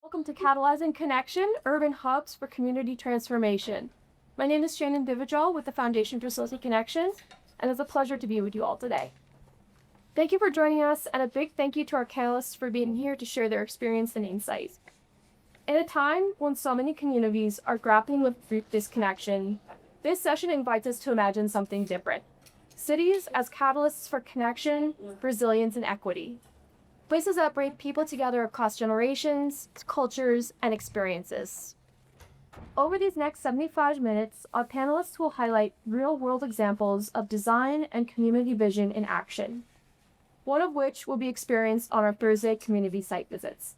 Welcome to Catalyzing Connection, Urban Hubs for Community Transformation. My name is Shannon Divijal with the Foundation for Social Connection, and it's a pleasure to be with you all today. Thank you for joining us, and a big thank you to our panelists for being here to share their experience and insights. In a time when so many communities are grappling with disconnection, this session invites us to imagine something different. Cities as catalysts for connection, resilience, and equity. Places that bring people together across generations, cultures, and experiences. Over these next 75 minutes, our panelists will highlight real-world examples of design and community vision in action, one of which will be experienced on our Thursday community site visits.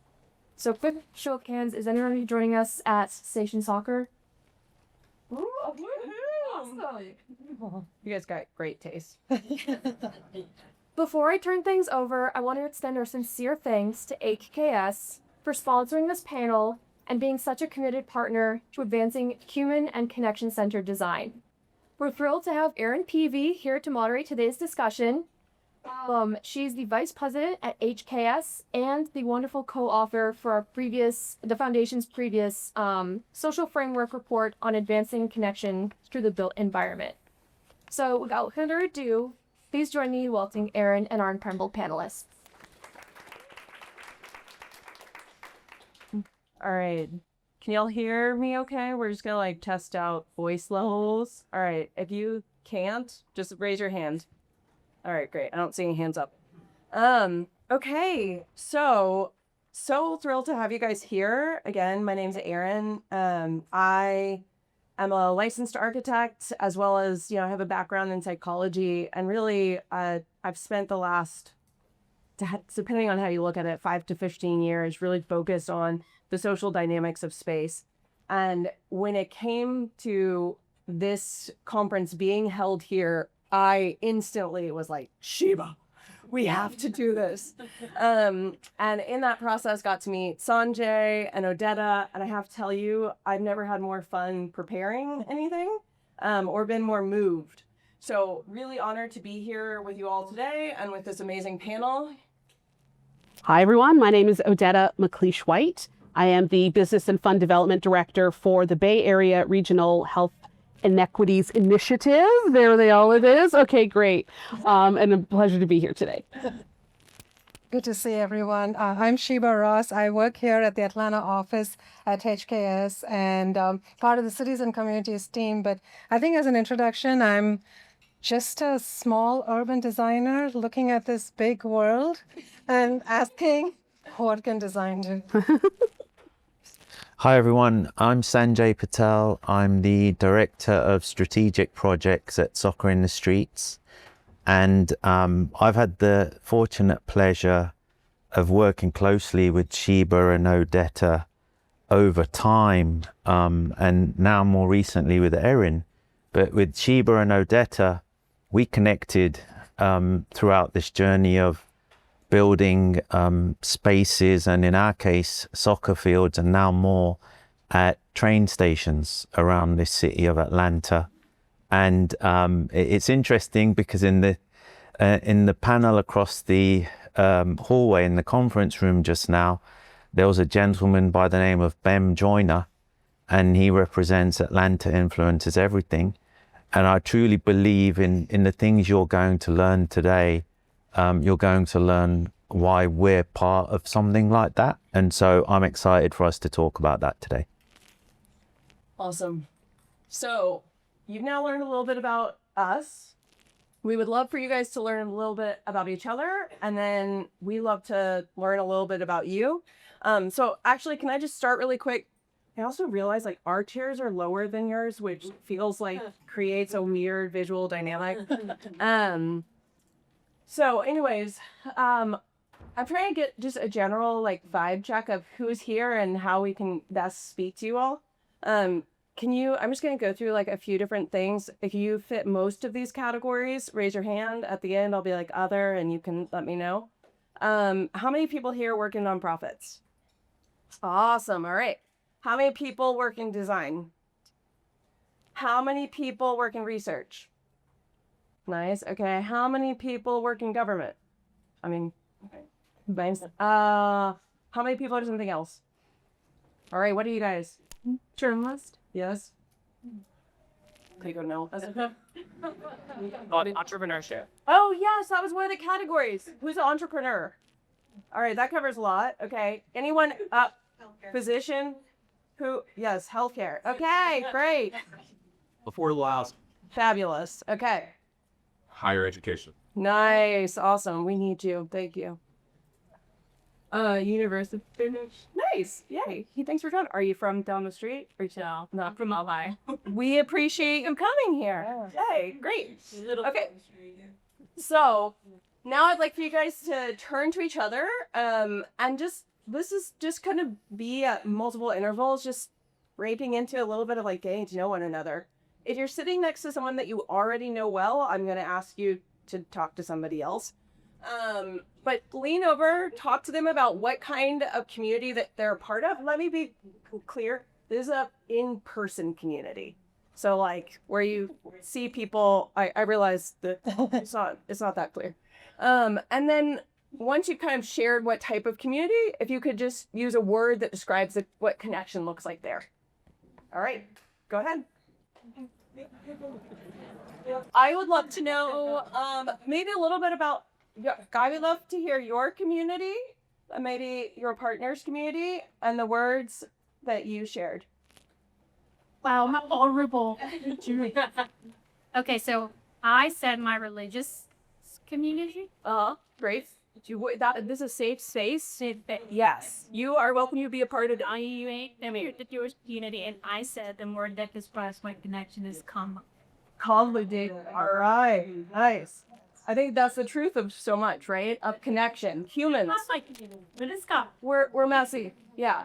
So quick show of hands, is anyone joining us at Station Soccer? Ooh, awesome. You guys got great taste. Before I turn things over, I want to extend our sincere thanks to HKS for sponsoring this panel and being such a committed partner to advancing human and connection-centered design. We're thrilled to have Erin Peavy here to moderate today's discussion. She's the vice president at HKS and the wonderful co-author for the foundation's previous social framework report on advancing connection through the built environment. So without further ado, please join me in welcoming Erin and our incredible panelists. All right. Can y'all hear me okay? We're just gonna test out voice levels. All right. If you can't, just raise your hand. All right, great. I don't see any hands up. Okay. So thrilled to have you guys here. Again, my name's Erin. I'm a licensed architect, as well as, I have a background in psychology, and really, I've spent the last, depending on how you look at it, 5 to 15 years, really focused on the social dynamics of space. And when it came to this conference being held here, I instantly was like, Sheba, we have to do this. And in that process, got to meet Sanjay and Odetta. And I have to tell you, I've never had more fun preparing anything or been more moved. So really honored to be here with you all today and with this amazing panel. Hi, everyone. My name is Odetta McLeish-White. I am the Business and Fund Development Director for the Bay Area Regional Health Inequities Initiative. There they all it is. Okay, great. And a pleasure to be here today. Good to see everyone. I'm Sheba Ross. I work here at the Atlanta office at HKS and part of the Cities and Communities team. But I think as an introduction, I'm just a small urban designer looking at this big world and asking, what can design do? Hi everyone, I'm Sanjay Patel. I'm the Director of Strategic Projects at Soccer in the Streets. And I've had the fortunate pleasure of working closely with Sheba and Odetta over time, and now more recently with Erin. But with Sheba and Odetta, we connected throughout this journey of building spaces, and in our case, soccer fields, and now more at train stations around this city of Atlanta. And it's interesting because in the panel across the hallway in the conference room just now, there was a gentleman by the name of Ben Joyner, and he represents Atlanta Influences Everything. And I truly believe in the things you're going to learn today. You're going to learn why we're part of something like that. And so I'm excited for us to talk about that today. Awesome. So you've now learned a little bit about us. We would love for you guys to learn a little bit about each other. And then we love to learn a little bit about you. So actually, can I just start really quick? I also realize our chairs are lower than yours, which feels creates a weird visual dynamic. So anyways, I'm trying to get just a general vibe check of who's here and how we can best speak to you all. I'm just going to go through a few different things. If you fit most of these categories, raise your hand. At the end, I'll be other, and you can let me know. How many people here work in nonprofits? Awesome. All right. How many people work in design? How many people work in research? Nice. Okay. How many people work in government? Okay. Nice. How many people are something else? All right, what are you guys? Journalist. Yes? Okay, go no. Entrepreneurship. Oh, yes, that was one of the categories. Who's an entrepreneur? All right, that covers a lot. Okay. Anyone up? Physician? Who? Yes, healthcare. Okay, great. Affordable housing. Fabulous. Okay. Higher education. Nice. Awesome. We need you. Thank you. University. Nice. Yay. Thanks for coming. Are you from down the street? Or no, not from Ohio. We appreciate you coming here. Yay. Great. Okay. So now I'd like for you guys to turn to each other, and this is just kind of be at multiple intervals, just raping into a little bit of like getting to know one another. If you're sitting next to someone that you already know well, I'm going to ask you to talk to somebody else. But lean over, talk to them about what kind of community that they're a part of. Let me be clear. This is a in-person community. So like where you see people, I realize that it's not that clear. And then once you've kind of shared what type of community, if you could just use a word that describes what connection looks like there. All right, go ahead. I would love to know maybe a little bit about, I would love to hear your community, maybe your partner's community, and the words that you shared. Wow, how horrible. Okay, so I said my religious community. Great. This is a safe space. Yes, you are welcome to be a part of I the Jewish community, and I said the word that describes my connection is come. cultivate. All right, nice. I think that's the truth of so much, right? Of connection. Humans, That's my community, but it's come. we're messy. Yeah.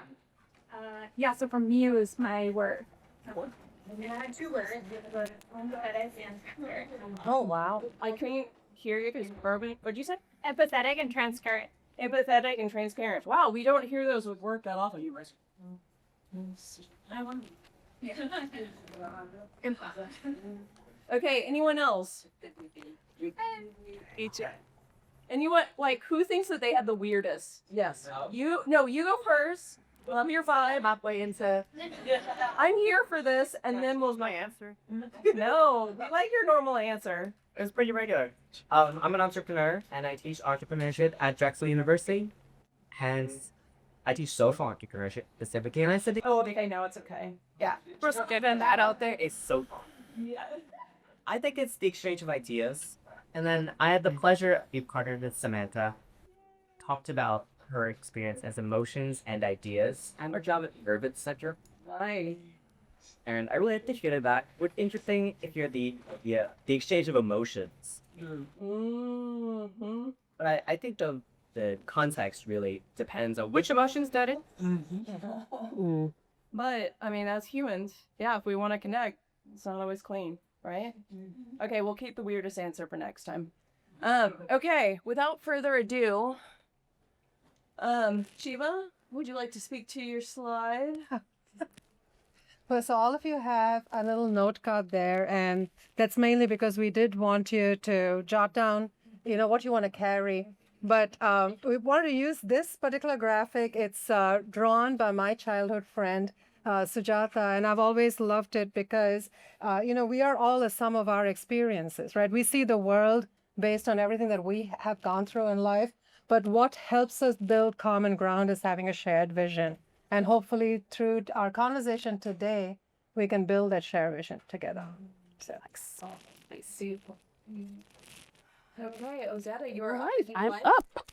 Yeah, so from you is my word. I had two words, empathetic and transparent. Oh wow. I couldn't hear you because what'd you say? Empathetic and transparent. Empathetic and transparent. Wow, we don't hear those with work that often, you guys. I want. Okay, anyone else? Anyone, like, who thinks that they have the weirdest? Yes. You go first. Love your vibe. Halfway into. I'm here for this, and then we'll my answer. No, we like your normal answer. It's pretty regular. I'm an entrepreneur and I teach entrepreneurship at Drexel University. Hence, I teach social entrepreneurship specifically. And I said, Oh, okay, no, it's okay. Yeah. just getting that out there is so fun. I think it's the exchange of ideas. And then I had the pleasure of being partnered with Samantha. Talked about her experience as emotions and ideas and her job at Urban Center. Nice. And I really appreciated that. What's interesting if you're the exchange of emotions. Mm-hmm. But I think the context really depends on which emotions that is. But, I mean, as humans, yeah, if we want to connect, it's not always clean, right? Okay, we'll keep the weirdest answer for next time. Okay, without further ado, Shiva, would you like to speak to your slide? Well, so all of you have a little note card there, and that's mainly because we did want you to jot down, what you want to carry. But we wanted to use this particular graphic. It's drawn by my childhood friend, Sujata, and I've always loved it because, we are all the sum of our experiences, right? We see the world based on everything that we have gone through in life, but what helps us build common ground is having a shared vision. And hopefully through our conversation today, we can build that shared vision together. So, I see. Okay, Ozetta, you're up. Right, I'm up.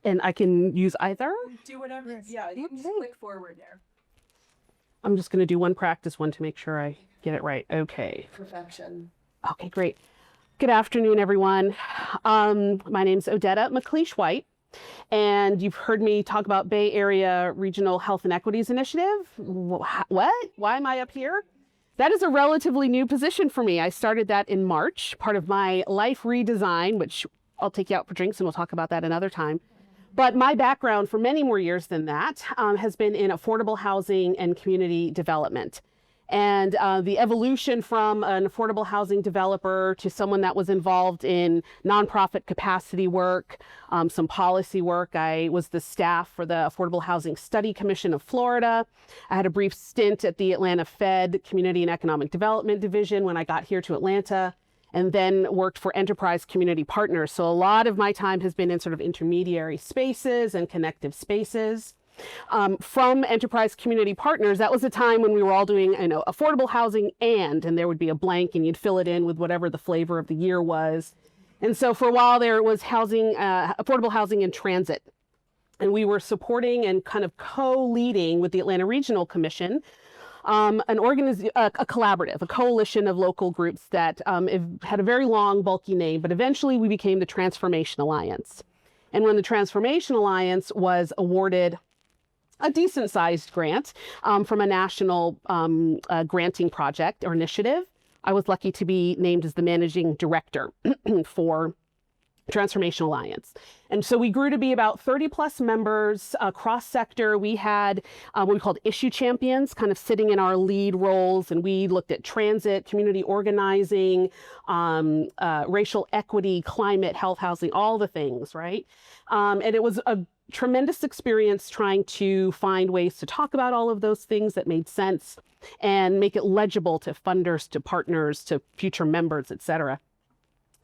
And I can use either. Do whatever. Yeah, you can just click forward there. I'm just going to do one practice one to make sure I get it right. Okay. Perfection. Okay, great. Good afternoon, everyone. My name's Odetta McLeish-White, and you've heard me talk about Bay Area Regional Health and Equities Initiative. What? Why am I up here? That is a relatively new position for me. I started that in March, part of my life redesign, which I'll take you out for drinks and we'll talk about that another time. But my background for many more years than that has been in affordable housing and community development. And the evolution from an affordable housing developer to someone that was involved in nonprofit capacity work, some policy work. I was the staff for the Affordable Housing Study Commission of Florida. I had a brief stint at the Atlanta Fed Community and Economic Development Division when I got here to Atlanta, and then worked for Enterprise Community Partners. So a lot of my time has been in sort of intermediary spaces and connective spaces. From Enterprise Community Partners, that was a time when we were all doing, affordable housing and there would be a blank and you'd fill it in with whatever the flavor of the year was. And so for a while there was housing, affordable housing in transit. And we were supporting and kind of co-leading with the Atlanta Regional Commission, a collaborative, a coalition of local groups that had a very long, bulky name, but eventually we became the Transformation Alliance. And when the Transformation Alliance was awarded a decent-sized grant from a national granting project or initiative, I was lucky to be named as the managing director for Transformation Alliance. And so we grew to be about 30 plus members cross-sector. We had what we called issue champions kind of sitting in our lead roles, and we looked at transit, community organizing, racial equity, climate, health, housing, all the things, right? And it was a tremendous experience trying to find ways to talk about all of those things that made sense and make it legible to funders, to partners, to future members, et cetera.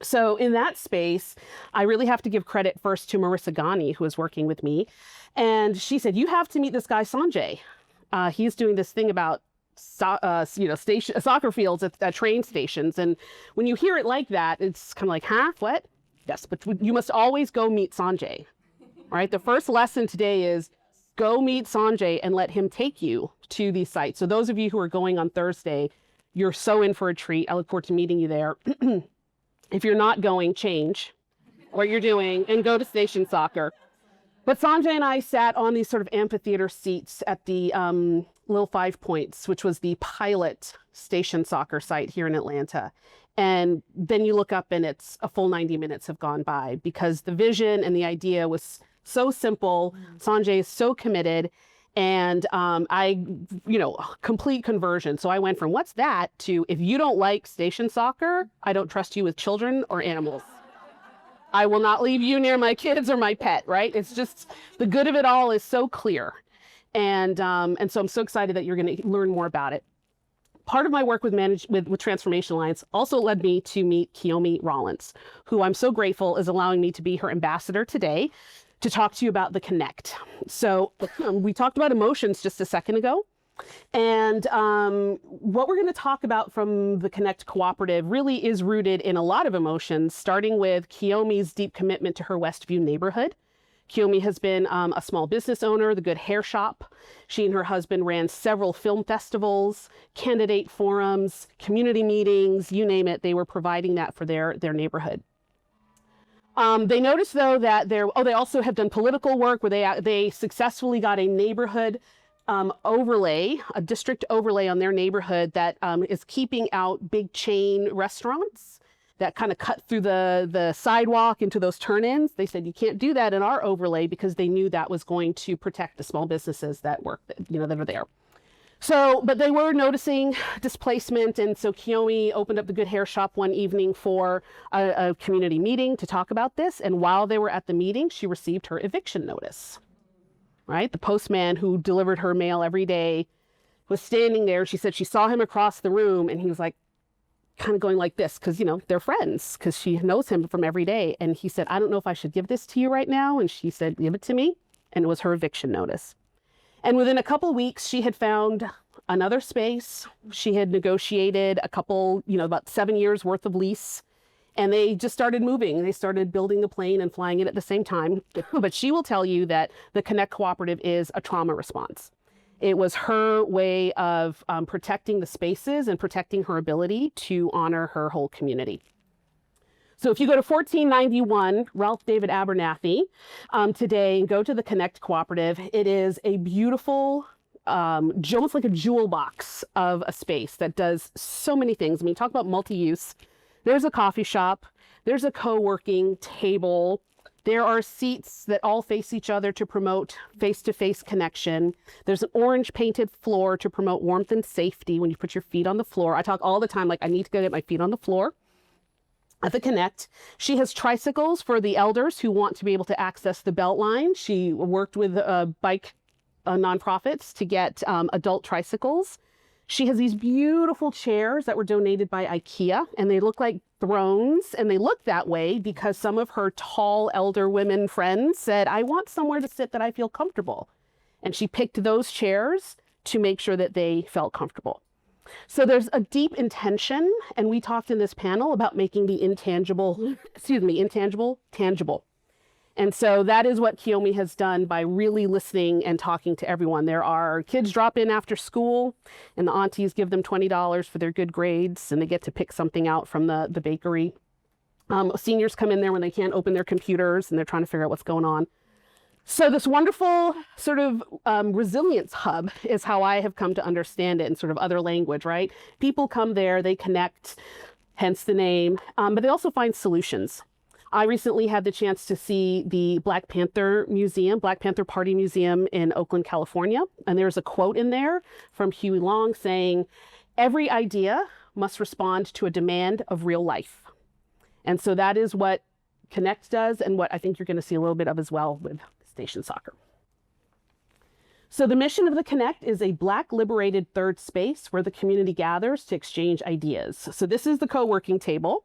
So in that space, I really have to give credit first to Marissa Ghani, who was working with me. And she said, you have to meet this guy, Sanjay. He's doing this thing about soccer fields at train stations. And when you hear it like that, it's kind of like, huh, what? Yes, but you must always go meet Sanjay. All right, the first lesson today is go meet Sanjay and let him take you to these sites. So those of you who are going on Thursday, you're so in for a treat. I look forward to meeting you there. If you're not going, change what you're doing and go to station soccer. But Sanjay and I sat on these sort of amphitheater seats at the Little 5 Points, which was the pilot station soccer site here in Atlanta. And then you look up and it's a full 90 minutes have gone by because the vision and the idea was so simple. Sanjay is so committed. And complete conversion. So I went from what's that to if you don't like station soccer, I don't trust you with children or animals. I will not leave you near my kids or my pet, right? It's just the good of it all is so clear. And so I'm so excited that you're going to learn more about it. Part of my work with Transformation Alliance also led me to meet Kiyomi Rollins, who I'm so grateful is allowing me to be her ambassador today to talk to you about the Connect. So we talked about emotions just a second ago. And what we're going to talk about from the Connect Cooperative really is rooted in a lot of emotions, starting with Kiyomi's deep commitment to her Westview neighborhood. Kiyomi has been a small business owner, the Good Hair Shop. She and her husband ran several film festivals, candidate forums, community meetings, you name it. They were providing that for their neighborhood. They noticed, though, that they also have done political work where they successfully got a neighborhood overlay, a district overlay on their neighborhood that is keeping out big chain restaurants that kind of cut through the sidewalk into those turn-ins. They said, you can't do that in our overlay because they knew that was going to protect the small businesses that are there. So, but they were noticing displacement, and so Kiyomi opened up the Good Hair Shop one evening for a community meeting to talk about this, and while they were at the meeting, she received her eviction notice, right? The postman who delivered her mail every day was standing there. She said she saw him across the room, and he was like, kind of going like this, because, they're friends, because she knows him from every day, and he said, I don't know if I should give this to you right now, and she said, give it to me, and it was her eviction notice. And within a couple of weeks, she had found another space. She had negotiated about 7 years worth of lease, and they just started moving. They started building the plane and flying it at the same time. But she will tell you that the Connect Cooperative is a trauma response. It was her way of protecting the spaces and protecting her ability to honor her whole community. So if you go to 1491 Ralph David Abernathy today and go to the Connect Cooperative, it is a beautiful, almost like a jewel box of a space that does so many things. I mean, talk about multi-use. There's a coffee shop. There's a co-working table. There are seats that all face each other to promote face-to-face connection. There's an orange painted floor to promote warmth and safety when you put your feet on the floor. I talk all the time, like, I need to go get my feet on the floor. At the Connect, she has tricycles for the elders who want to be able to access the Beltline. She worked with bike nonprofits to get adult tricycles. She has these beautiful chairs that were donated by IKEA, and they look like thrones, and they look that way because some of her tall elder women friends said, I want somewhere to sit that I feel comfortable. And she picked those chairs to make sure that they felt comfortable. So there's a deep intention, and we talked in this panel about making the intangible tangible. And so that is what Kiyomi has done by really listening and talking to everyone. There are kids drop in after school, and the aunties give them $20 for their good grades, and they get to pick something out from the bakery. Seniors come in there when they can't open their computers, and they're trying to figure out what's going on. So this wonderful sort of resilience hub is how I have come to understand it in sort of other language, right? People come there, they connect, hence the name, but they also find solutions. I recently had the chance to see the Black Panther Party Museum in Oakland, California. And there's a quote in there from Huey Long saying, every idea must respond to a demand of real life. And so that is what Connect does, and what I think you're going to see a little bit of as well with Station Soccer. So the mission of the Connect is a Black liberated third space where the community gathers to exchange ideas. So this is the co-working table.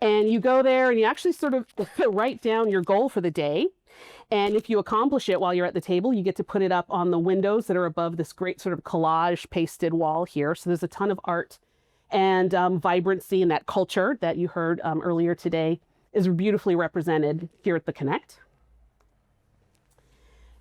And you go there and you actually sort of write down your goal for the day. And if you accomplish it while you're at the table, you get to put it up on the windows that are above this great sort of collage pasted wall here. So there's a ton of art and vibrancy, and that culture that you heard earlier today is beautifully represented here at the Connect.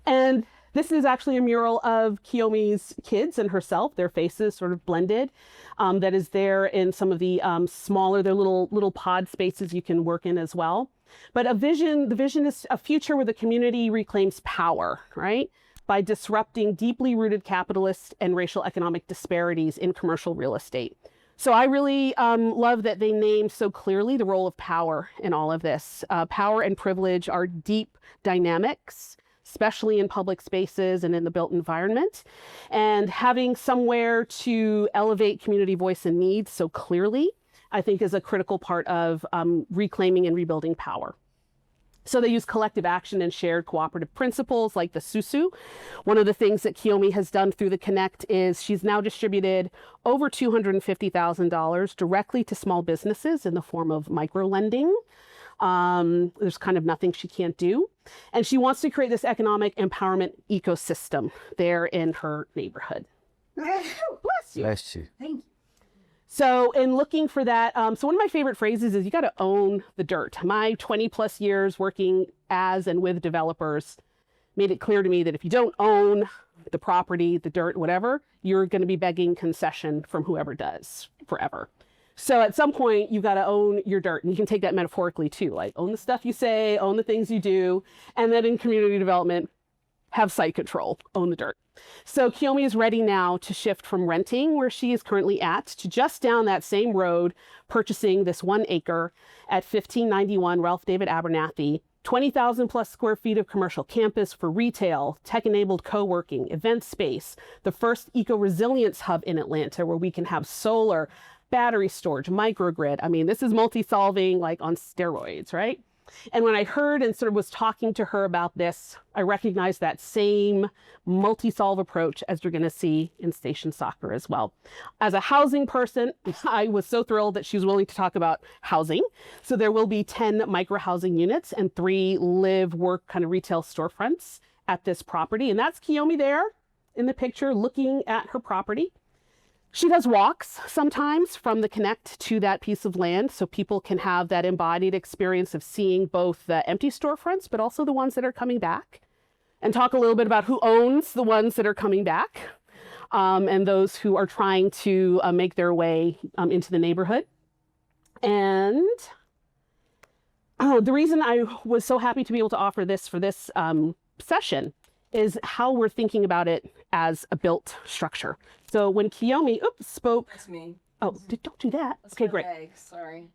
And this is actually a mural of Kiyomi's kids and herself, their faces sort of blended. That is there in some of the smaller, their little pod spaces you can work in as well. But the vision is a future where the community reclaims power, right? By disrupting deeply rooted capitalist and racial economic disparities in commercial real estate. So I really love that they named so clearly the role of power in all of this. Power and privilege are deep dynamics, especially in public spaces and in the built environment. And having somewhere to elevate community voice and needs so clearly, I think, is a critical part of reclaiming and rebuilding power. So they use collective action and shared cooperative principles like the Susu. One of the things that Kiyomi has done through the Connect is she's now distributed over $250,000 directly to small businesses in the form of micro lending. There's kind of nothing she can't do. And she wants to create this economic empowerment ecosystem there in her neighborhood. Bless you. Bless you. Thank you. So in looking for that, so one of my favorite phrases is you got to own the dirt. My 20 plus years working as and with developers made it clear to me that if you don't own the property, the dirt, whatever, you're going to be begging concession from whoever does forever. So at some point, you've got to own your dirt. And you can take that metaphorically too, like own the stuff you say, own the things you do. And then in community development, have site control, own the dirt. So Kiyomi is ready now to shift from renting, where she is currently at, to just down that same road, purchasing this 1 acre at 1591 Ralph David Abernathy, 20,000 plus square feet of commercial campus for retail, tech-enabled co-working, event space, the first eco-resilience hub in Atlanta, where we can have solar, battery storage, microgrid. I mean, this is multi-solving like on steroids, right? And when I heard and sort of was talking to her about this, I recognized that same multi-solve approach as you're going to see in Station Soccer as well. As a housing person, I was so thrilled that she was willing to talk about housing. So there will be 10 micro-housing units and 3 live, work kind of retail storefronts at this property. And that's Kiyomi there in the picture looking at her property. She does walks sometimes from the Connect to that piece of land so people can have that embodied experience of seeing both the empty storefronts, but also the ones that are coming back, and talk a little bit about who owns the ones that are coming back and those who are trying to make their way into the neighborhood. And the reason I was so happy to be able to offer this for this session is how we're thinking about it as a built structure. So when Kiyomi spoke... That's me. Oh, don't do that. That's okay, my great. leg. Sorry.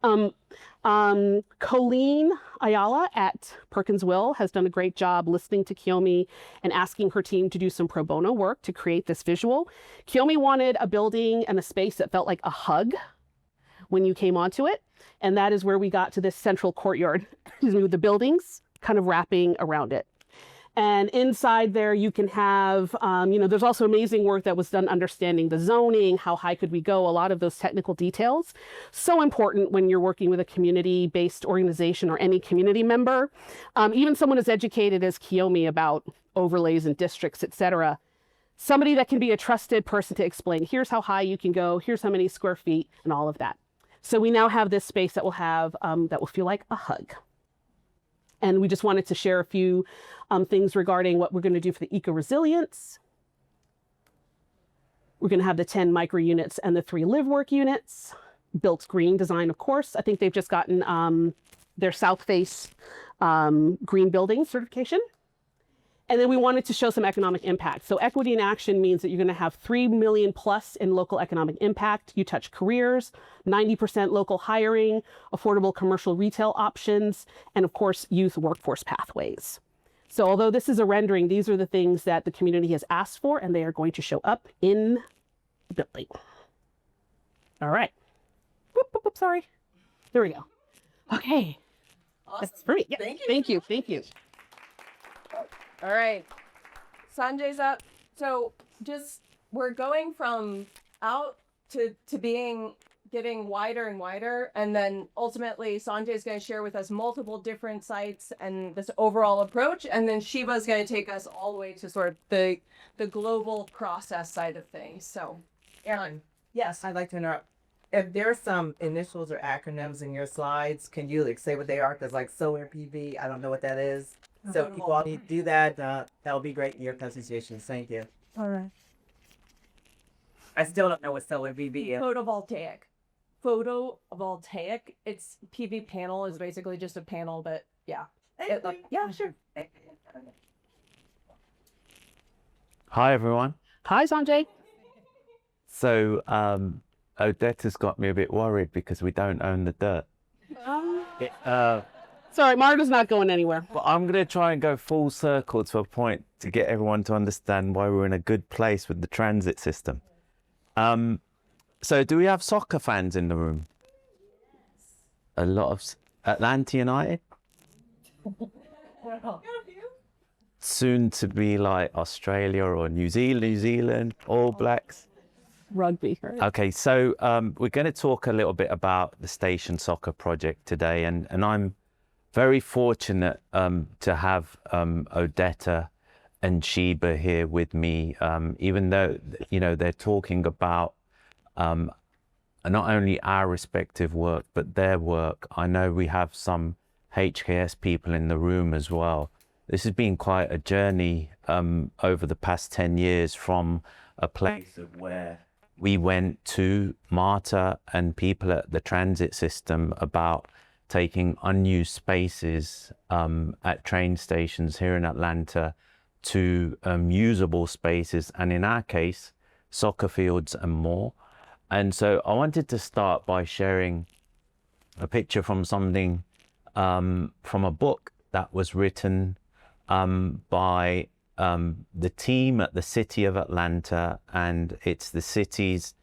Colleen Ayala at Perkins Will has done a great job listening to Kiyomi and asking her team to do some pro bono work to create this visual. Kiyomi wanted a building and a space that felt like a hug when you came onto it. And that is where we got to this central courtyard, excuse me, with the buildings kind of wrapping around it. And inside there, you can have, there's also amazing work that was done understanding the zoning, how high could we go, a lot of those technical details. So important when you're working with a community-based organization or any community member. Even someone as educated as Kiyomi about overlays and districts, et cetera. Somebody that can be a trusted person to explain, here's how high you can go, here's how many square feet, and all of that. So we now have this space that will have, that will feel like a hug. And we just wanted to share a few things regarding what we're going to do for the eco-resilience. We're going to have the 10 micro units and the 3 live work units. Built green design, of course. I think they've just gotten their South Face green building certification. And then we wanted to show some economic impact. So equity in action means that you're going to have 3 million plus in local economic impact. You touch careers, 90% local hiring, affordable commercial retail options, and of course, youth workforce pathways. So although this is a rendering, these are the things that the community has asked for, and they are going to show up in the building. All right. Whoop, whoop, whoop, sorry. There we go. Okay. Awesome. That's for me. Yeah. Thank you. Thank you. Thank you. All right. Sanjay's up. So just we're going from out to getting wider and wider. And then ultimately Sanjay's going to share with us multiple different sites and this overall approach. And then Shiva's going to take us all the way to sort of the global process side of things. So Aaron. Yes, I'd like to interrupt. If there's some initials or acronyms in your slides, can you say what they are? Because like solar PV, I don't know what that is. So if you all need to do that, that would be great in your presentations. Thank you. All right. I still don't know what solar PV is. Photovoltaic. Photovoltaic. It's PV panel is basically just a panel, but yeah. Yeah, sure. Hi, everyone. Hi, Sanjay. So, Odetta's got me a bit worried because we don't own the dirt. Sorry, Marta's not going anywhere. But I'm going to try and go full circle to a point to get everyone to understand why we're in a good place with the transit system. So do we have soccer fans in the room? A lot of Atlanta United? Soon to be like Australia or New Zealand, All Blacks. Rugby. Okay, so we're going to talk a little bit about the station soccer project today, and I'm very fortunate to have Odetta and Sheba here with me, even though, they're talking about not only our respective work, but their work. I know we have some HKS people in the room as well. This has been quite a journey over the past 10 years from a place of where we went to Marta and people at the transit system about taking unused spaces at train stations here in Atlanta to usable spaces, and in our case, soccer fields and more. And so I wanted to start by sharing a picture from something, from a book that was written by the team at the City of Atlanta, and it's the city's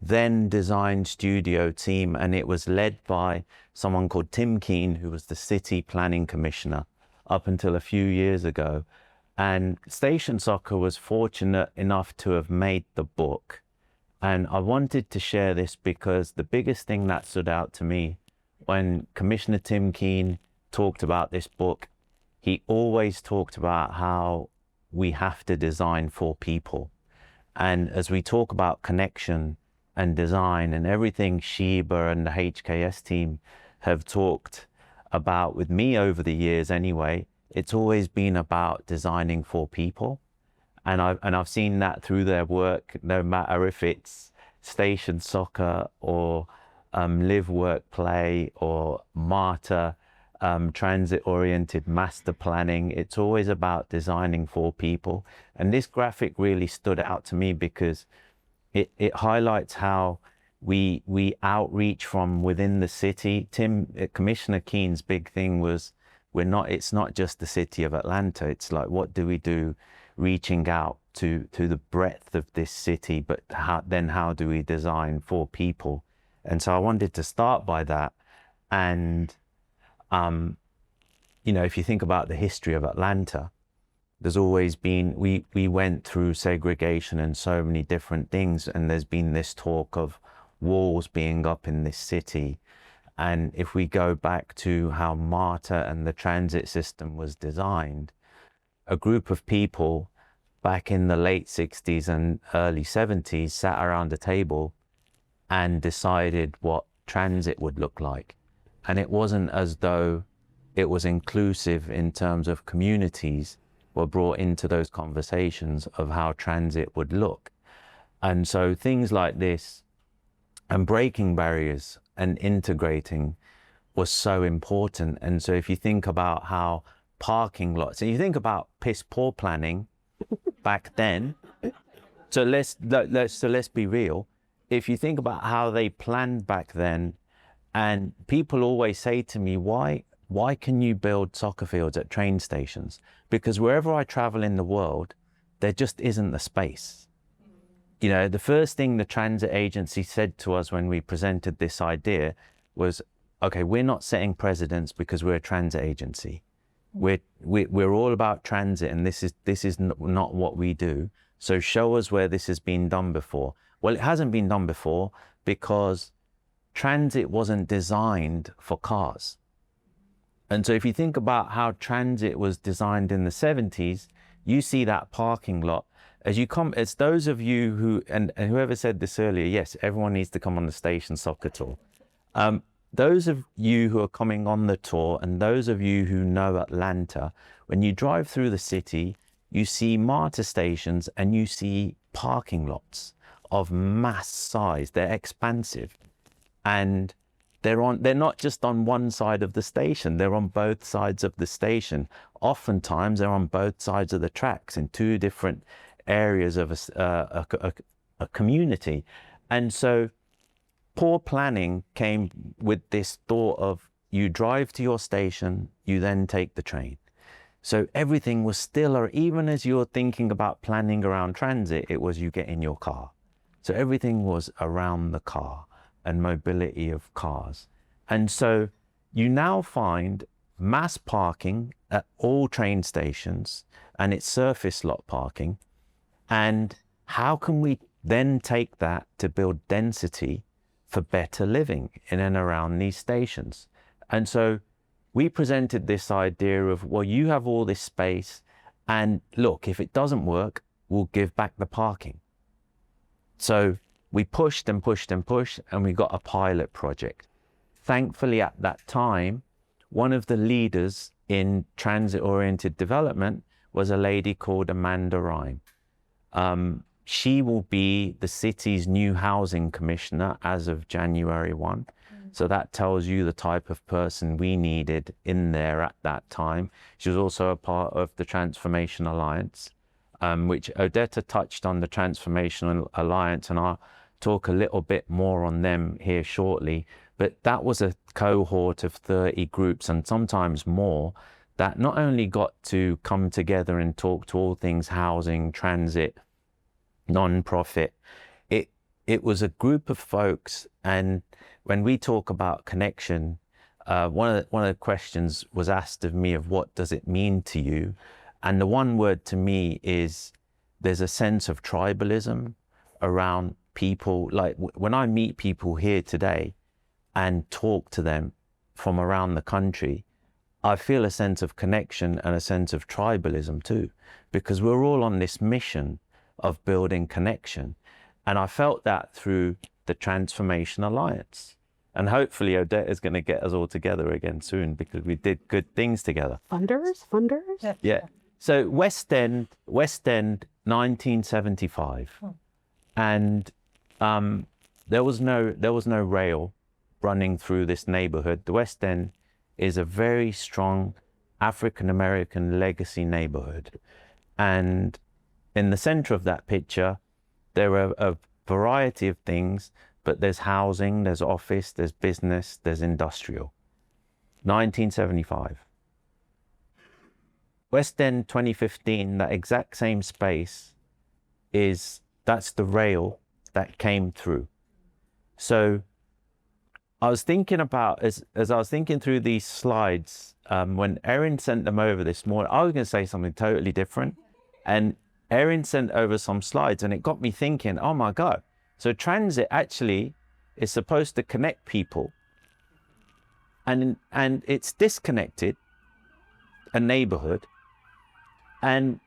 then design studio team, and it was led by someone called Tim Keane, who was the city planning commissioner up until a few years ago. And Station Soccer was fortunate enough to have made the book. And I wanted to share this because the biggest thing that stood out to me when Commissioner Tim Keane talked about this book, he always talked about how we have to design for people. And as we talk about connection and design and everything Sheba and the HKS team have talked about with me over the years anyway, it's always been about designing for people. And I've seen that through their work, no matter if it's Station Soccer or Live, Work, Play or MARTA, transit-oriented master planning. It's always about designing for people. And this graphic really stood out to me because it highlights how we outreach from within the city. Commissioner Keen's big thing was, it's not just the city of Atlanta. It's like, what do we do reaching out to the breadth of this city, but how do we design for people? And so I wanted to start by that. And you know, if you think about the history of Atlanta, there's always been, we went through segregation and so many different things, and there's been this talk of walls being up in this city. And if we go back to how MARTA and the transit system was designed, a group of people back in the late 60s and early 70s sat around a table and decided what transit would look like. And it wasn't as though it was inclusive in terms of communities were brought into those conversations of how transit would look. And so things like this and breaking barriers and integrating was so important. And so if you think about how parking lots, and you think about piss poor planning back then, so let's be real. If you think about how they planned back then, and people always say to me, why can you build soccer fields at train stations? Because wherever I travel in the world, there just isn't the space. You know, the first thing the transit agency said to us when we presented this idea was, okay, we're not setting precedents because we're a transit agency. We're all about transit, and this is not what we do. So show us where this has been done before. Well, it hasn't been done before because transit wasn't designed for cars. And so if you think about how transit was designed in the 70s, you see that parking lot. As you come, it's those of you who, and whoever said this earlier, yes, everyone needs to come on the station soccer tour. Those of you who are coming on the tour, and those of you who know Atlanta, when you drive through the city, you see MARTA stations and you see parking lots of mass size. They're expansive. And they're not just on one side of the station, they're on both sides of the station. Oftentimes they're on both sides of the tracks in two different areas of a community. And so poor planning came with this thought of, you drive to your station, you then take the train. So everything was still, or even as you're thinking about planning around transit, it was you get in your car. So everything was around the car and mobility of cars. And so you now find mass parking at all train stations, and it's surface lot parking. And how can we then take that to build density for better living in and around these stations? And so we presented this idea of, well, you have all this space, and look, if it doesn't work, we'll give back the parking. So we pushed and pushed and pushed, and we got a pilot project. Thankfully, at that time, one of the leaders in transit-oriented development was a lady called Amanda Rhyme. She will be the city's new housing commissioner as of January 1. So that tells you the type of person we needed in there at that time. She was also a part of the Transformation Alliance, which Odetta touched on the Transformation Alliance, and I'll talk a little bit more on them here shortly. But that was a cohort of 30 groups and sometimes more that not only got to come together and talk to all things housing, transit, non-profit, it was a group of folks. And when we talk about connection, one of the questions was asked of me of what does it mean to you? And the one word to me is there's a sense of tribalism around people. Like when I meet people here today and talk to them from around the country, I feel a sense of connection and a sense of tribalism too, because we're all on this mission of building connection. And I felt that through the Transformation Alliance. And hopefully Odette is going to get us all together again soon, because we did good things together. Funders? Yeah. So West End, 1975. And there was no rail running through this neighborhood. The West End is a very strong African-American legacy neighborhood. And in the center of that picture, there are a variety of things but there's housing, there's office, there's business, there's industrial. 1975. West End 2015, that exact same space that's the rail that came through. So I was thinking about, as I was thinking through these slides, when Erin sent them over this morning, I was going to say something totally different. And Erin sent over some slides and it got me thinking, oh my God. So transit actually is supposed to connect people, and it's disconnected a neighborhood. And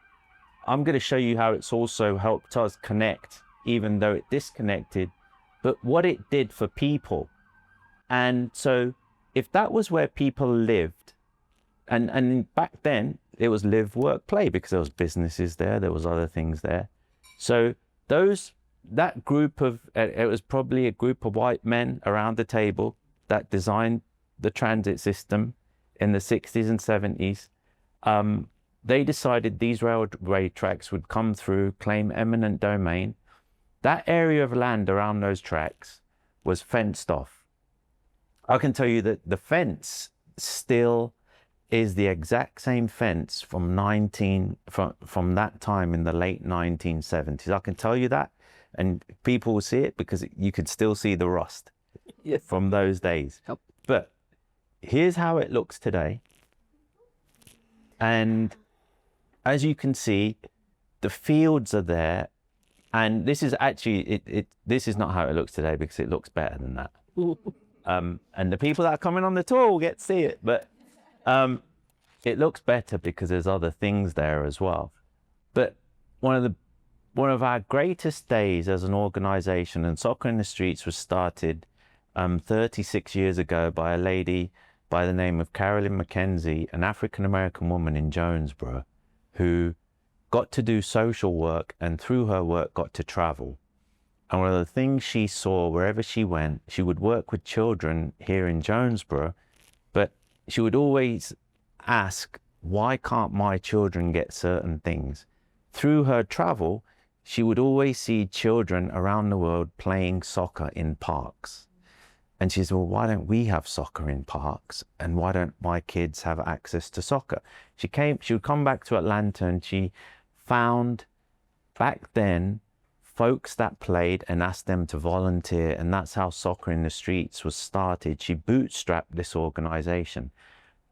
I'm going to show you how it's also helped us connect, even though it disconnected, but what it did for people. And so if that was where people lived, and back then it was live, work, play, because there was businesses there was other things there. So that group of, it was probably a group of white men around the table that designed the transit system in the 60s and 70s. They decided these railway tracks would come through, claim eminent domain. That area of land around those tracks was fenced off. I can tell you that the fence still is the exact same fence from that time in the late 1970s. I can tell you that, and people will see it because you could still see the rust from those days. Yep. But here's how it looks today. And as you can see, the fields are there. And this is actually, this is not how it looks today, because it looks better than that. And the people that are coming on the tour will get to see it, but it looks better because there's other things there as well. But one of our greatest days as an organization, and Soccer in the Streets was started 36 years ago by a lady by the name of Carolyn McKenzie, an African-American woman in Jonesboro, who got to do social work, and through her work got to travel. And one of the things she saw wherever she went, she would work with children here in Jonesboro, but she would always ask, why can't my children get certain things? Through her travel, she would always see children around the world playing soccer in parks. And she said, well, why don't we have soccer in parks? And why don't my kids have access to soccer? She would come back to Atlanta, and she found back then folks that played and asked them to volunteer. And that's how Soccer in the Streets was started. She bootstrapped this organization.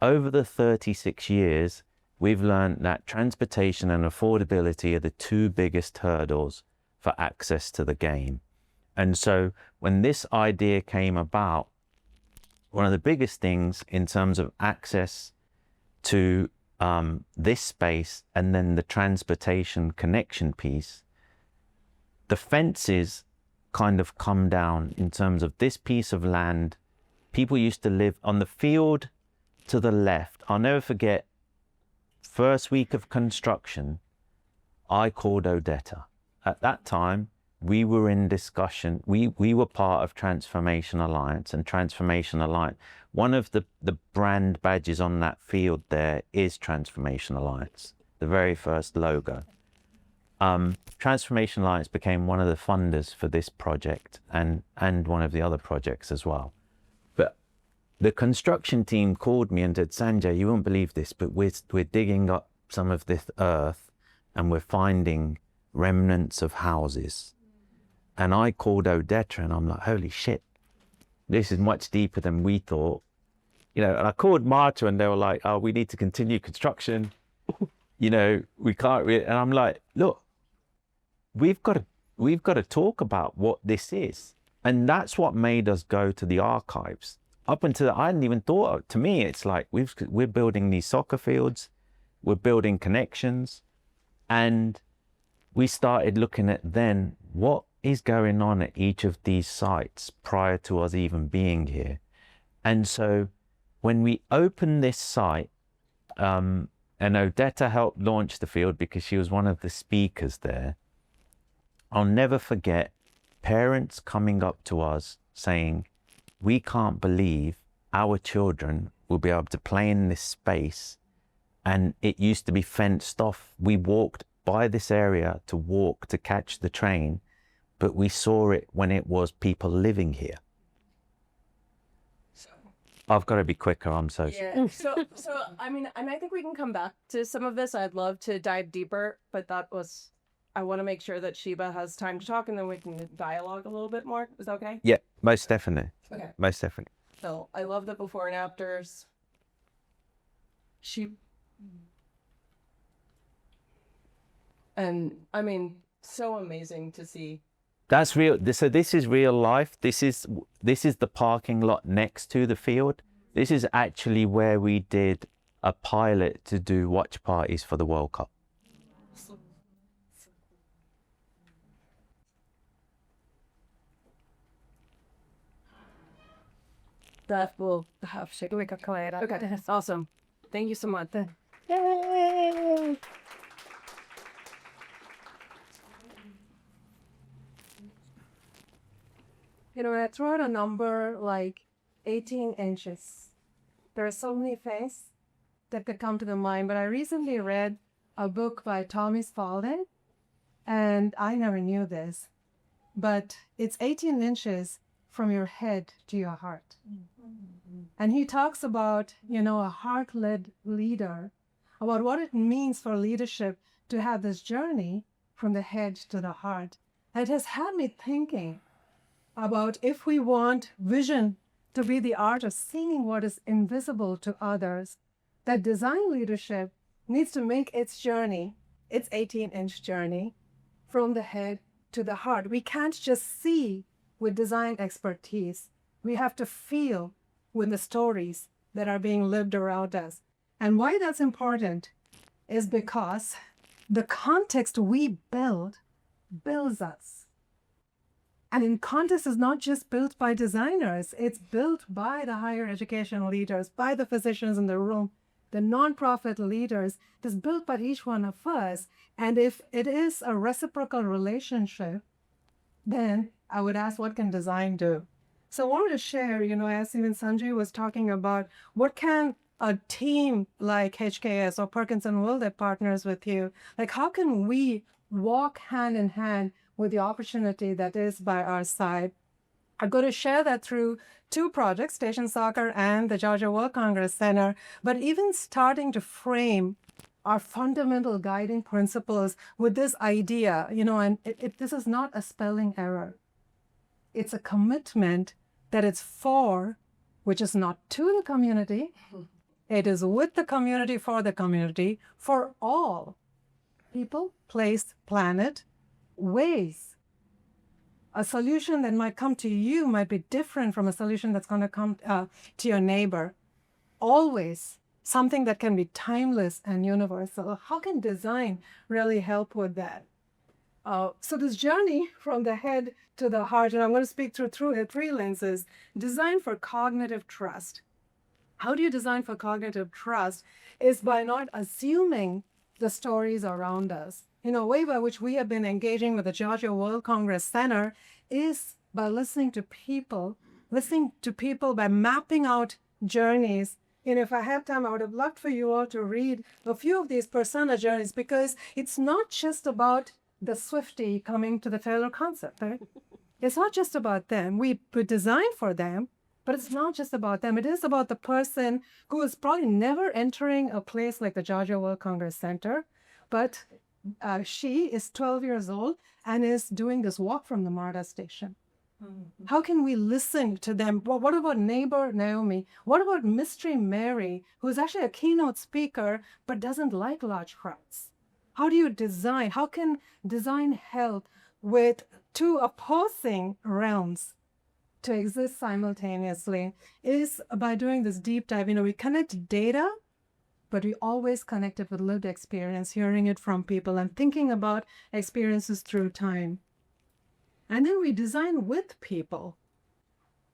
Over the 36 years, we've learned that transportation and affordability are the two biggest hurdles for access to the game. And so when this idea came about, one of the biggest things in terms of access to this space, and then the transportation connection piece, the fences kind of come down in terms of this piece of land. People used to live on the field to the left. I'll never forget, first week of construction, I called Odetta. At that time, we were in discussion. We were part of Transformation Alliance, and Transformation Alliance, one of the brand badges on that field there is Transformation Alliance, the very first logo. Transformation Alliance became one of the funders for this project, and one of the other projects as well. But the construction team called me and said, Sanjay, you won't believe this, but we're digging up some of this earth and we're finding remnants of houses. And I called Odetta, and I'm like, holy shit, this is much deeper than we thought. You know, and I called Marta, and they were like, oh, we need to continue construction. You know, we can't really, and I'm like, look, we've got to talk about what this is. And that's what made us go to the archives. Up until I hadn't even thought of, to me, it's like we're building these soccer fields, we're building connections, and we started looking at then what is going on at each of these sites prior to us even being here. And so when we opened this site, and Odetta helped launch the field because she was one of the speakers there, I'll never forget parents coming up to us saying, we can't believe our children will be able to play in this space. And it used to be fenced off. We walked by this area to catch the train, but we saw it when it was people living here. I've got to be quicker, I'm so sorry. Yeah. So I mean, and I think we can come back to some of this. I'd love to dive deeper, but I want to make sure that Sheba has time to talk, and then we can dialogue a little bit more. Is that okay? Yeah, most definitely. Okay. Most definitely. So I love the before and afters. And I mean, so amazing to see. That's real. So this is real life. This is the parking lot next to the field. This is actually where we did a pilot to do watch parties for the World Cup. That will have Okay, that's awesome. Thank you so much. Yay! You know, when I throw out a number like 18 inches, there are so many things that could come to the mind, but I recently read a book by Tommy Spalding, and I never knew this, but it's 18 inches from your head to your heart. And he talks about, you know, a heart-led leader, about what it means for leadership to have this journey from the head to the heart. And it has had me thinking about if we want vision to be the art of seeing what is invisible to others, that design leadership needs to make its journey, its 18-inch journey, from the head to the heart. We can't just see with design expertise. We have to feel with the stories that are being lived around us. And why that's important is because the context we build builds us. And in context is not just built by designers, it's built by the higher education leaders, by the physicians in the room, the nonprofit leaders. It's built by each one of us. And if it is a reciprocal relationship, then I would ask, what can design do? So I wanted to share, you know, as even Sanjay was talking about, what can a team like HKS or Perkinson Will that partners with you, like how can we walk hand in hand with the opportunity that is by our side? I'm going to share that through two projects, Station Soccer and the Georgia World Congress Center, but even starting to frame our fundamental guiding principles with this idea, you know, and this is not a spelling error. It's a commitment that it's for, which is not to the community. It is with the community, for all people, place, planet, ways. A solution that might come to you might be different from a solution that's going to come to your neighbor. Always something that can be timeless and universal. How can design really help with that? So this journey from the head to the heart, and I'm going to speak through three lenses. Design for cognitive trust. How do you design for cognitive trust? Is by not assuming the stories around us. You know, a way by which we have been engaging with the Georgia World Congress Center is by listening to people by mapping out journeys. And if I have time, I would have loved for you all to read a few of these persona journeys, because it's not just about the Swiftie coming to the Taylor concert, right? It's not just about them. We design for them, but it's not just about them. It is about the person who is probably never entering a place like the Georgia World Congress Center, but she is 12 years old and is doing this walk from the MARTA station. Mm-hmm. How can we listen to them? Well, what about neighbor Naomi? What about Mystery Mary, who is actually a keynote speaker but doesn't like large crowds? How do you design? How can design help with two opposing realms to exist simultaneously? Is by doing this deep dive. You know, we connect data, but we always connect it with lived experience, hearing it from people and thinking about experiences through time. And then we design with people.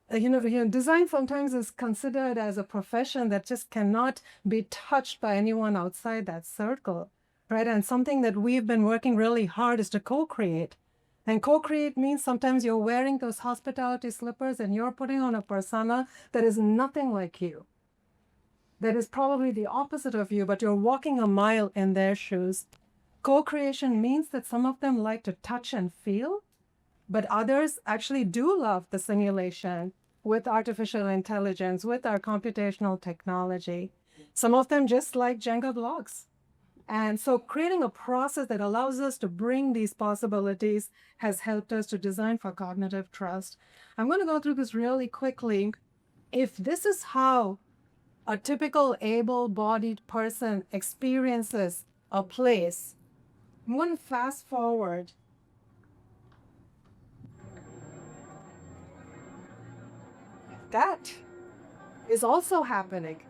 Design sometimes is considered as a profession that just cannot be touched by anyone outside that circle, right? And something that we've been working really hard is to co-create. And co-create means sometimes you're wearing those hospitality slippers and you're putting on a persona that is nothing like you. That is probably the opposite of you, but you're walking a mile in their shoes. Co-creation means that some of them like to touch and feel, but others actually do love the simulation with artificial intelligence, with our computational technology. Some of them just like Jenga blocks. And so creating a process that allows us to bring these possibilities has helped us to design for cognitive trust. I'm going to go through this really quickly. If this is how a typical able-bodied person experiences a place, I'm going to fast forward. That is also happening.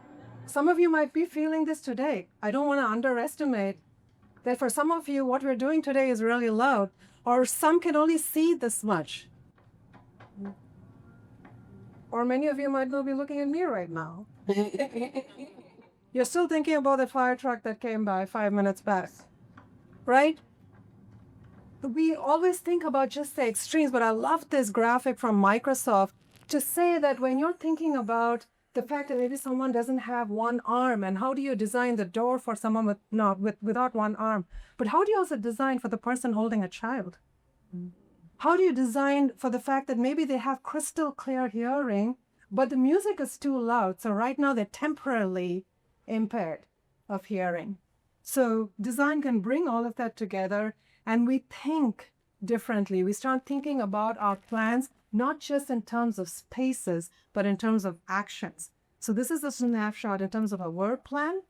Some of you might be feeling this today. I don't want to underestimate that for some of you, what we're doing today is really loud, or some can only see this much. Or many of you might not be looking at me right now. You're still thinking about the fire truck that came by 5 minutes back, right? We always think about just the extremes, but I love this graphic from Microsoft to say that when you're thinking about the fact that maybe someone doesn't have one arm, and how do you design the door for someone without one arm? But how do you also design for the person holding a child? How do you design for the fact that maybe they have crystal clear hearing, but the music is too loud, so right now they're temporarily impaired of hearing? So design can bring all of that together, and we think differently. We start thinking about our plans not just in terms of spaces, but in terms of actions. So this is a snapshot in terms of a word plan.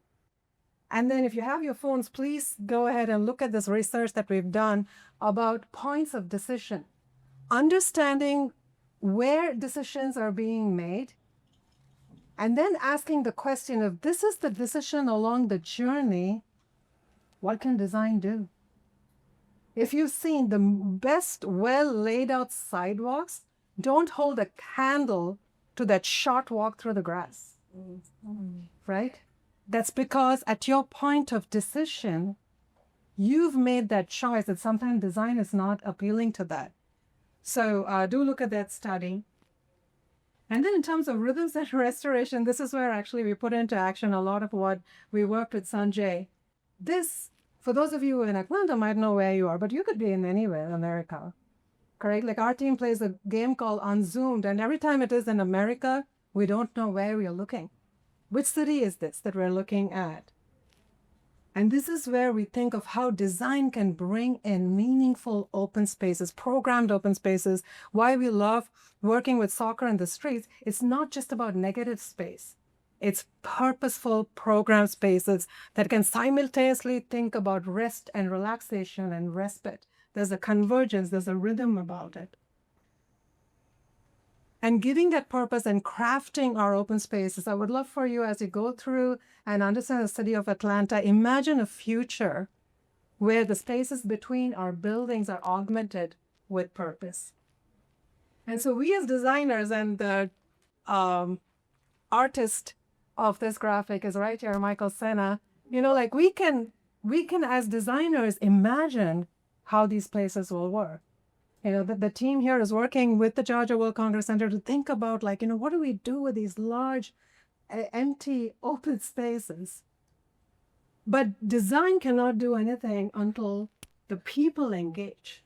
And then if you have your phones, please go ahead and look at this research that we've done about points of decision. Understanding where decisions are being made, and then asking the question, if this is the decision along the journey, what can design do? If you've seen the best well laid out sidewalks, don't hold a candle to that short walk through the grass, right? That's because at your point of decision, you've made that choice, that sometimes design is not appealing to that. So do look at that study. And then in terms of rhythms and restoration, this is where actually we put into action a lot of what we worked with Sanjay. This, for those of you in Atlanta, might know where you are, but you could be in anywhere in America, correct? Like our team plays a game called Unzoomed, and every time it is in America, we don't know where we are looking. Which city is this that we're looking at? And this is where we think of how design can bring in meaningful open spaces, programmed open spaces. Why we love working with soccer in the streets, it's not just about negative space. It's purposeful program spaces that can simultaneously think about rest and relaxation and respite. There's a convergence, there's a rhythm about it. And giving that purpose and crafting our open spaces, I would love for you as you go through and understand the city of Atlanta, imagine a future where the spaces between our buildings are augmented with purpose. And so we as designers, and the artist of this graphic is right here, Michael Senna, like we can as designers imagine how these places will work. The team here is working with the Georgia World Congress Center to think about, what do we do with these large, empty, open spaces? But design cannot do anything until the people engage.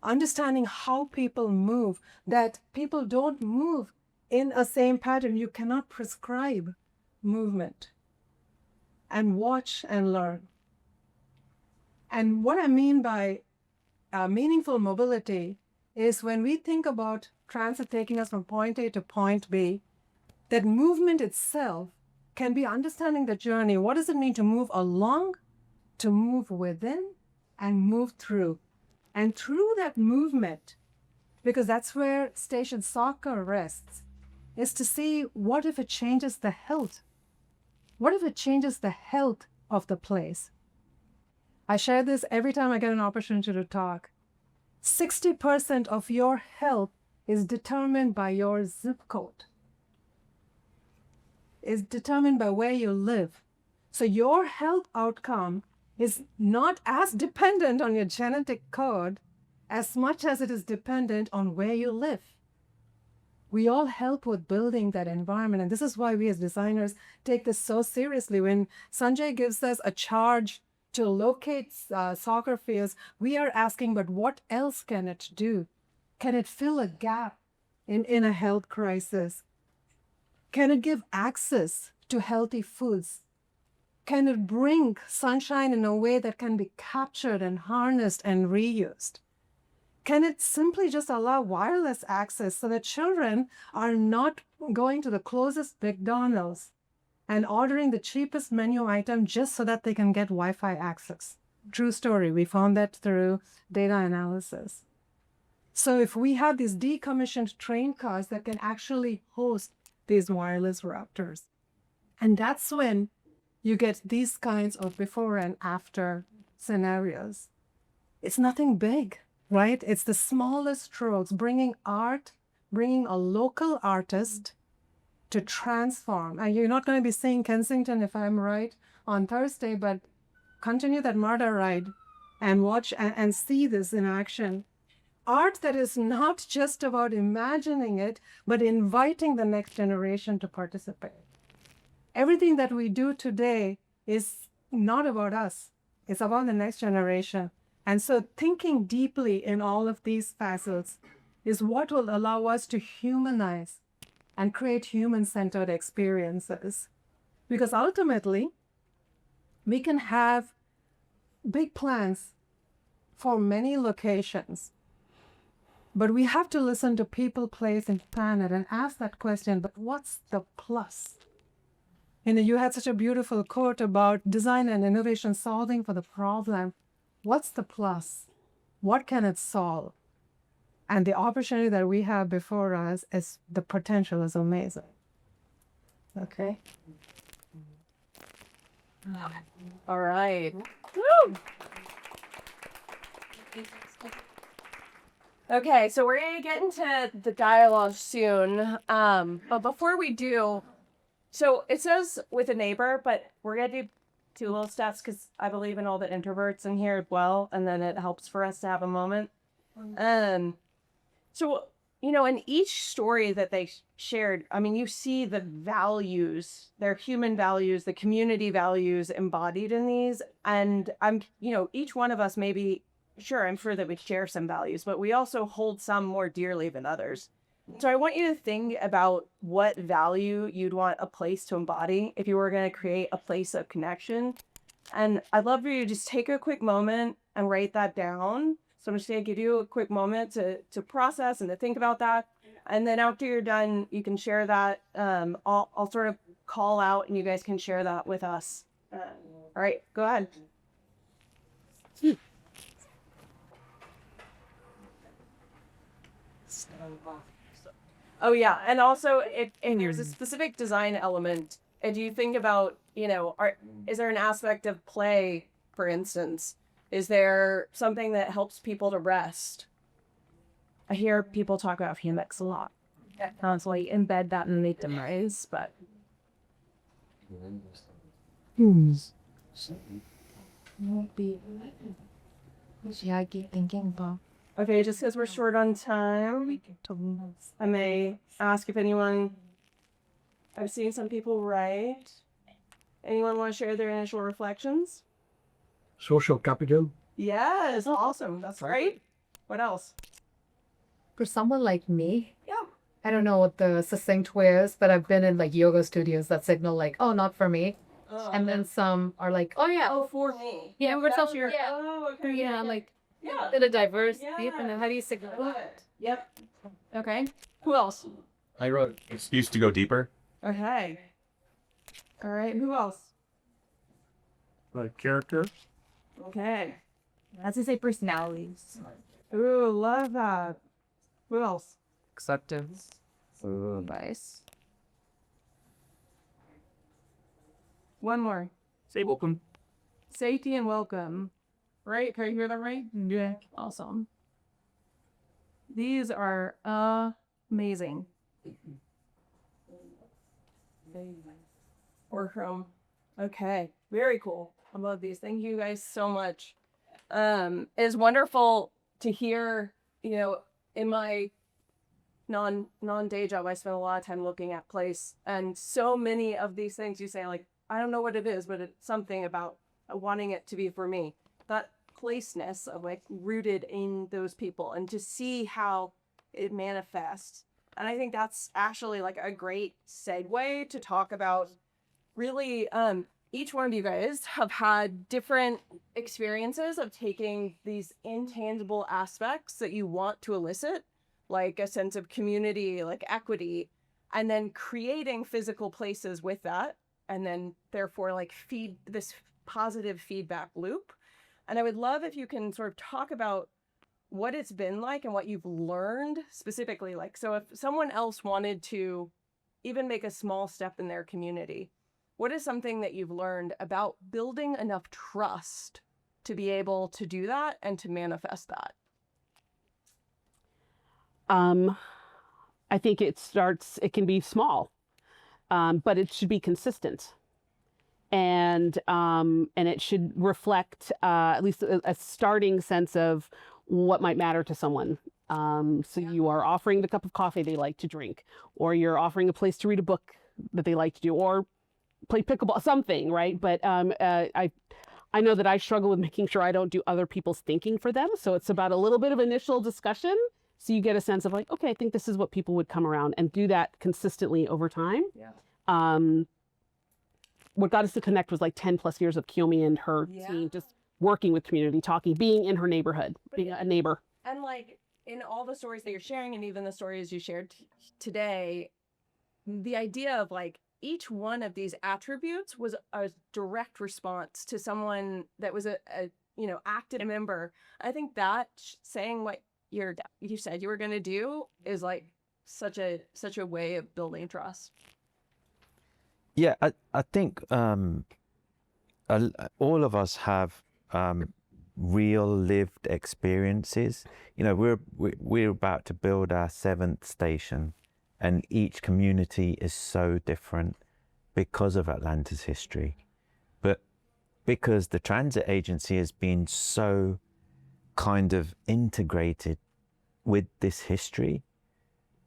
Understanding how people move, that people don't move in a same pattern. You cannot prescribe movement. And watch and learn. And what I mean by meaningful mobility is when we think about transit taking us from point A to point B, that movement itself can be understanding the journey. What does it mean to move along, to move within, and move through? And through that movement, because that's where station soccer rests, is to see what if it changes the health? What if it changes the health of the place? I share this every time I get an opportunity to talk. 60% of your health is determined by your zip code. Is determined by where you live. So your health outcome is not as dependent on your genetic code as much as it is dependent on where you live. We all help with building that environment. And this is why we as designers take this so seriously. When Sanjay gives us a charge to locate soccer fields, we are asking, but what else can it do? Can it fill a gap in a health crisis? Can it give access to healthy foods? Can it bring sunshine in a way that can be captured and harnessed and reused? Can it simply just allow wireless access so that children are not going to the closest McDonald's and ordering the cheapest menu item just so that they can get Wi-Fi access? True story. We found that through data analysis. So if we have these decommissioned train cars that can actually host these wireless routers, and that's when you get these kinds of before and after scenarios. It's nothing big, right? It's the smallest strokes, bringing art, bringing a local artist to transform. And you're not going to be seeing Kensington, if I'm right, on Thursday, but continue that MARTA ride and watch and see this in action. Art that is not just about imagining it, but inviting the next generation to participate. Everything that we do today is not about us. It's about the next generation. And so thinking deeply in all of these facets is what will allow us to humanize and create human-centered experiences. Because ultimately, we can have big plans for many locations, but we have to listen to people, place, and planet and ask that question, but what's the plus? You had such a beautiful quote about design and innovation solving for the problem. What's the plus? What can it solve? And the opportunity that we have before us is the potential is amazing. Okay. All right. Woo! Okay, so we're going to get into the dialogue soon. But before we do, so it says with a neighbor, but we're going to do two little steps because I believe in all the introverts in here as well. And then it helps for us to have a moment. So, in each story that they shared, I mean, you see the values, their human values, the community values embodied in these. And each one of us maybe, sure, I'm sure that we share some values, but we also hold some more dearly than others. So I want you to think about what value you'd want a place to embody if you were going to create a place of connection. And I'd love for you to just take a quick moment and write that down. So I'm just going to give you a quick moment to process and to think about that. And then after you're done, you can share that. I'll sort of call out and you guys can share that with us. All right, go ahead. Oh yeah, and also if there's a specific design element, and you think about, is there an aspect of play, for instance? Is there something that helps people to rest? I hear people talk about hammocks a lot. Constantly embed that and make them rise, but. Okay, just because we're short on time, I may ask if I've seen some people write. Anyone want to share their initial reflections? Social capital. Yes, awesome. That's great. What else? For someone like me, Yeah. I don't know what the succinct way is, but I've been in like yoga studios that signal like, oh, not for me. And then some are like, oh yeah, Oh, for me. yeah, we're self sure. Yeah. Oh, okay. Yeah, like Yeah. bit of diverse. Yeah. And then how do you signal that? Yep. Okay. Who else? I wrote excuse to go deeper. Okay. All right. Who else? Like character. Okay. As I say, personalities. Ooh, love that. Who else? Acceptance. Ooh, nice. One more. Say welcome. Safety and welcome. Right? Can you hear that right? Yeah. Awesome. These are amazing. Or chrome. Okay. Very cool. I love these. Thank you guys so much. It's wonderful to hear, in my non-day job, I spend a lot of time looking at place, and so many of these things you say, like, I don't know what it is, but it's something about wanting it to be for me. That placeness of like rooted in those people and to see how it manifests. And I think that's actually like a great segue to talk about really each one of you guys have had different experiences of taking these intangible aspects that you want to elicit, like a sense of community, like equity, and then creating physical places with that, and then therefore like feed this positive feedback loop. And I would love if you can sort of talk about what it's been like and what you've learned specifically. Like, so if someone else wanted to even make a small step in their community, what is something that you've learned about building enough trust to be able to do that and to manifest that? I think it can be small, but it should be consistent. And it should reflect at least a starting sense of what might matter to someone. So you are offering the cup of coffee they like to drink, or you're offering a place to read a book that they like to do, or play pickleball, something, right? But I know that I struggle with making sure I don't do other people's thinking for them. So it's about a little bit of initial discussion. So you get a sense of like, okay, I think this is what people would come around, and do that consistently over time. Yeah. What got us to connect was like 10 plus years of Kiyomi and her team, just working with community, talking, being in her neighborhood, being a neighbor. And like in all the stories that you're sharing, and even the stories you shared today, the idea of like each one of these attributes was a direct response to someone that was a active member. I think that saying what you said you were going to do is like such a way of building trust. Yeah, I think all of us have real lived experiences. You know, we're about to build our 7th station, and each community is so different because of Atlanta's history. But because the transit agency has been so kind of integrated with this history,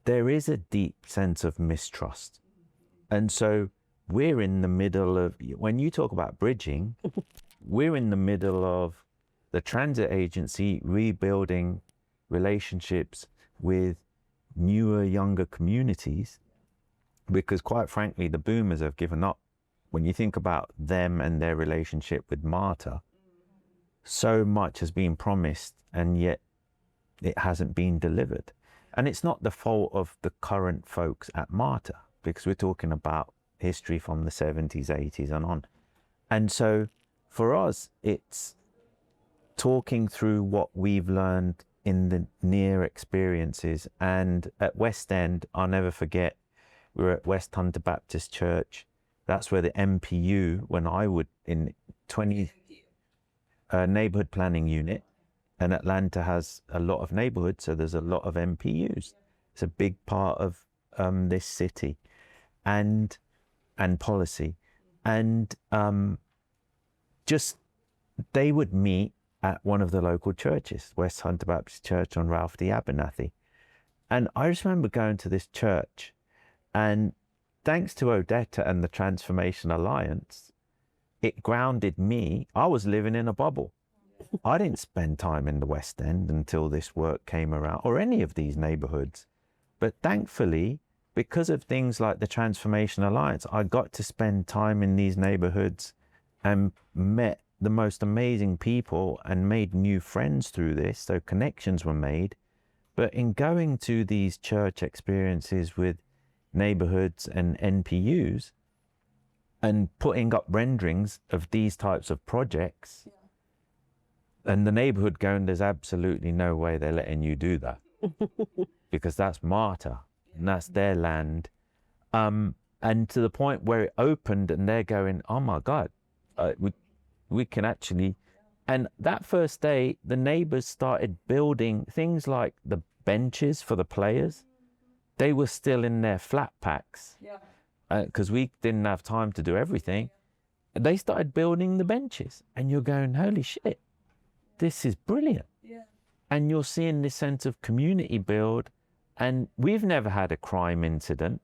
there is a deep sense of mistrust. And so we're in the middle of, when you talk about bridging, we're in the middle of the transit agency rebuilding relationships with newer, younger communities, because quite frankly, the boomers have given up. When you think about them and their relationship with MARTA, so much has been promised and yet it hasn't been delivered. And it's not the fault of the current folks at MARTA, because we're talking about history from the 70s, 80s and on. And so for us, it's talking through what we've learned in the near experiences. And at West End, I'll never forget, we were at West Hunter Baptist Church. That's where the MPU, when I would in 20 neighborhood planning unit, and Atlanta has a lot of neighborhoods, so there's a lot of MPUs. It's a big part of this city and policy. And just they would meet at one of the local churches, West Hunter Baptist Church on Ralph D. Abernathy. And I just remember going to this church, and thanks to Odetta and the Transformation Alliance, it grounded me. I was living in a bubble. I didn't spend time in the West End until this work came around, or any of these neighborhoods. But thankfully, because of things like the Transformation Alliance, I got to spend time in these neighborhoods and met the most amazing people and made new friends through this. So connections were made. But in going to these church experiences with neighborhoods and NPUs and putting up renderings of these types of projects, and the neighborhood going, there's absolutely no way they're letting you do that because that's MARTA and that's their land. And to the point where it opened and they're going, oh my God, we can actually. And that first day, the neighbors started building things like the benches for the players. They were still in their flat packs because we didn't have time to do everything. They started building the benches and you're going, holy shit, this is brilliant. And you're seeing this sense of community build. And we've never had a crime incident.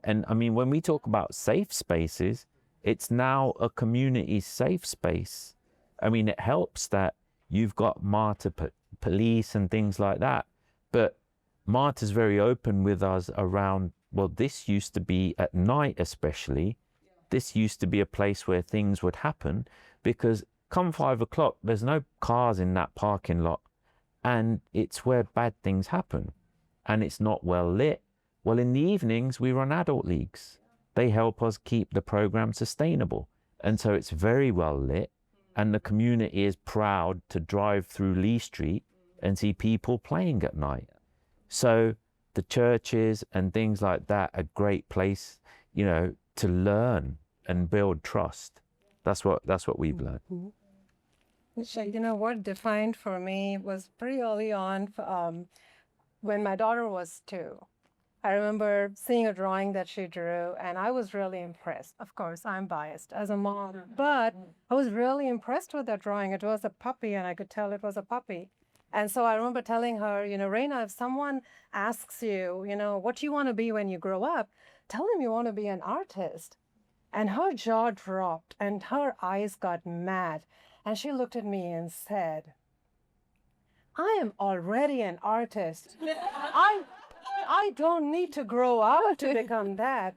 And I mean, when we talk about safe spaces, it's now a community safe space. I mean, it helps that you've got MARTA police and things like that, but MARTA's very open with us around, well, this used to be at night especially, this used to be a place where things would happen, because come 5 o'clock, there's no cars in that parking lot, and it's where bad things happen, and it's not well lit. Well, in the evenings, we run adult leagues. They help us keep the program sustainable. And so it's very well lit, and the community is proud to drive through Lee Street and see people playing at night. So the churches and things like that are a great place, you know, to learn and build trust. That's what we've learned. You know, what defined for me was pretty early on when my daughter was 2. I remember seeing a drawing that she drew, and I was really impressed. Of course, I'm biased as a mom, but I was really impressed with that drawing. It was a puppy, and I could tell it was a puppy. And so I remember telling her, you know, Reina, if someone asks you, you know, what do you want to be when you grow up, tell them you want to be an artist. And her jaw dropped, and her eyes got mad. And she looked at me and said, I am already an artist. I don't need to grow up to become that.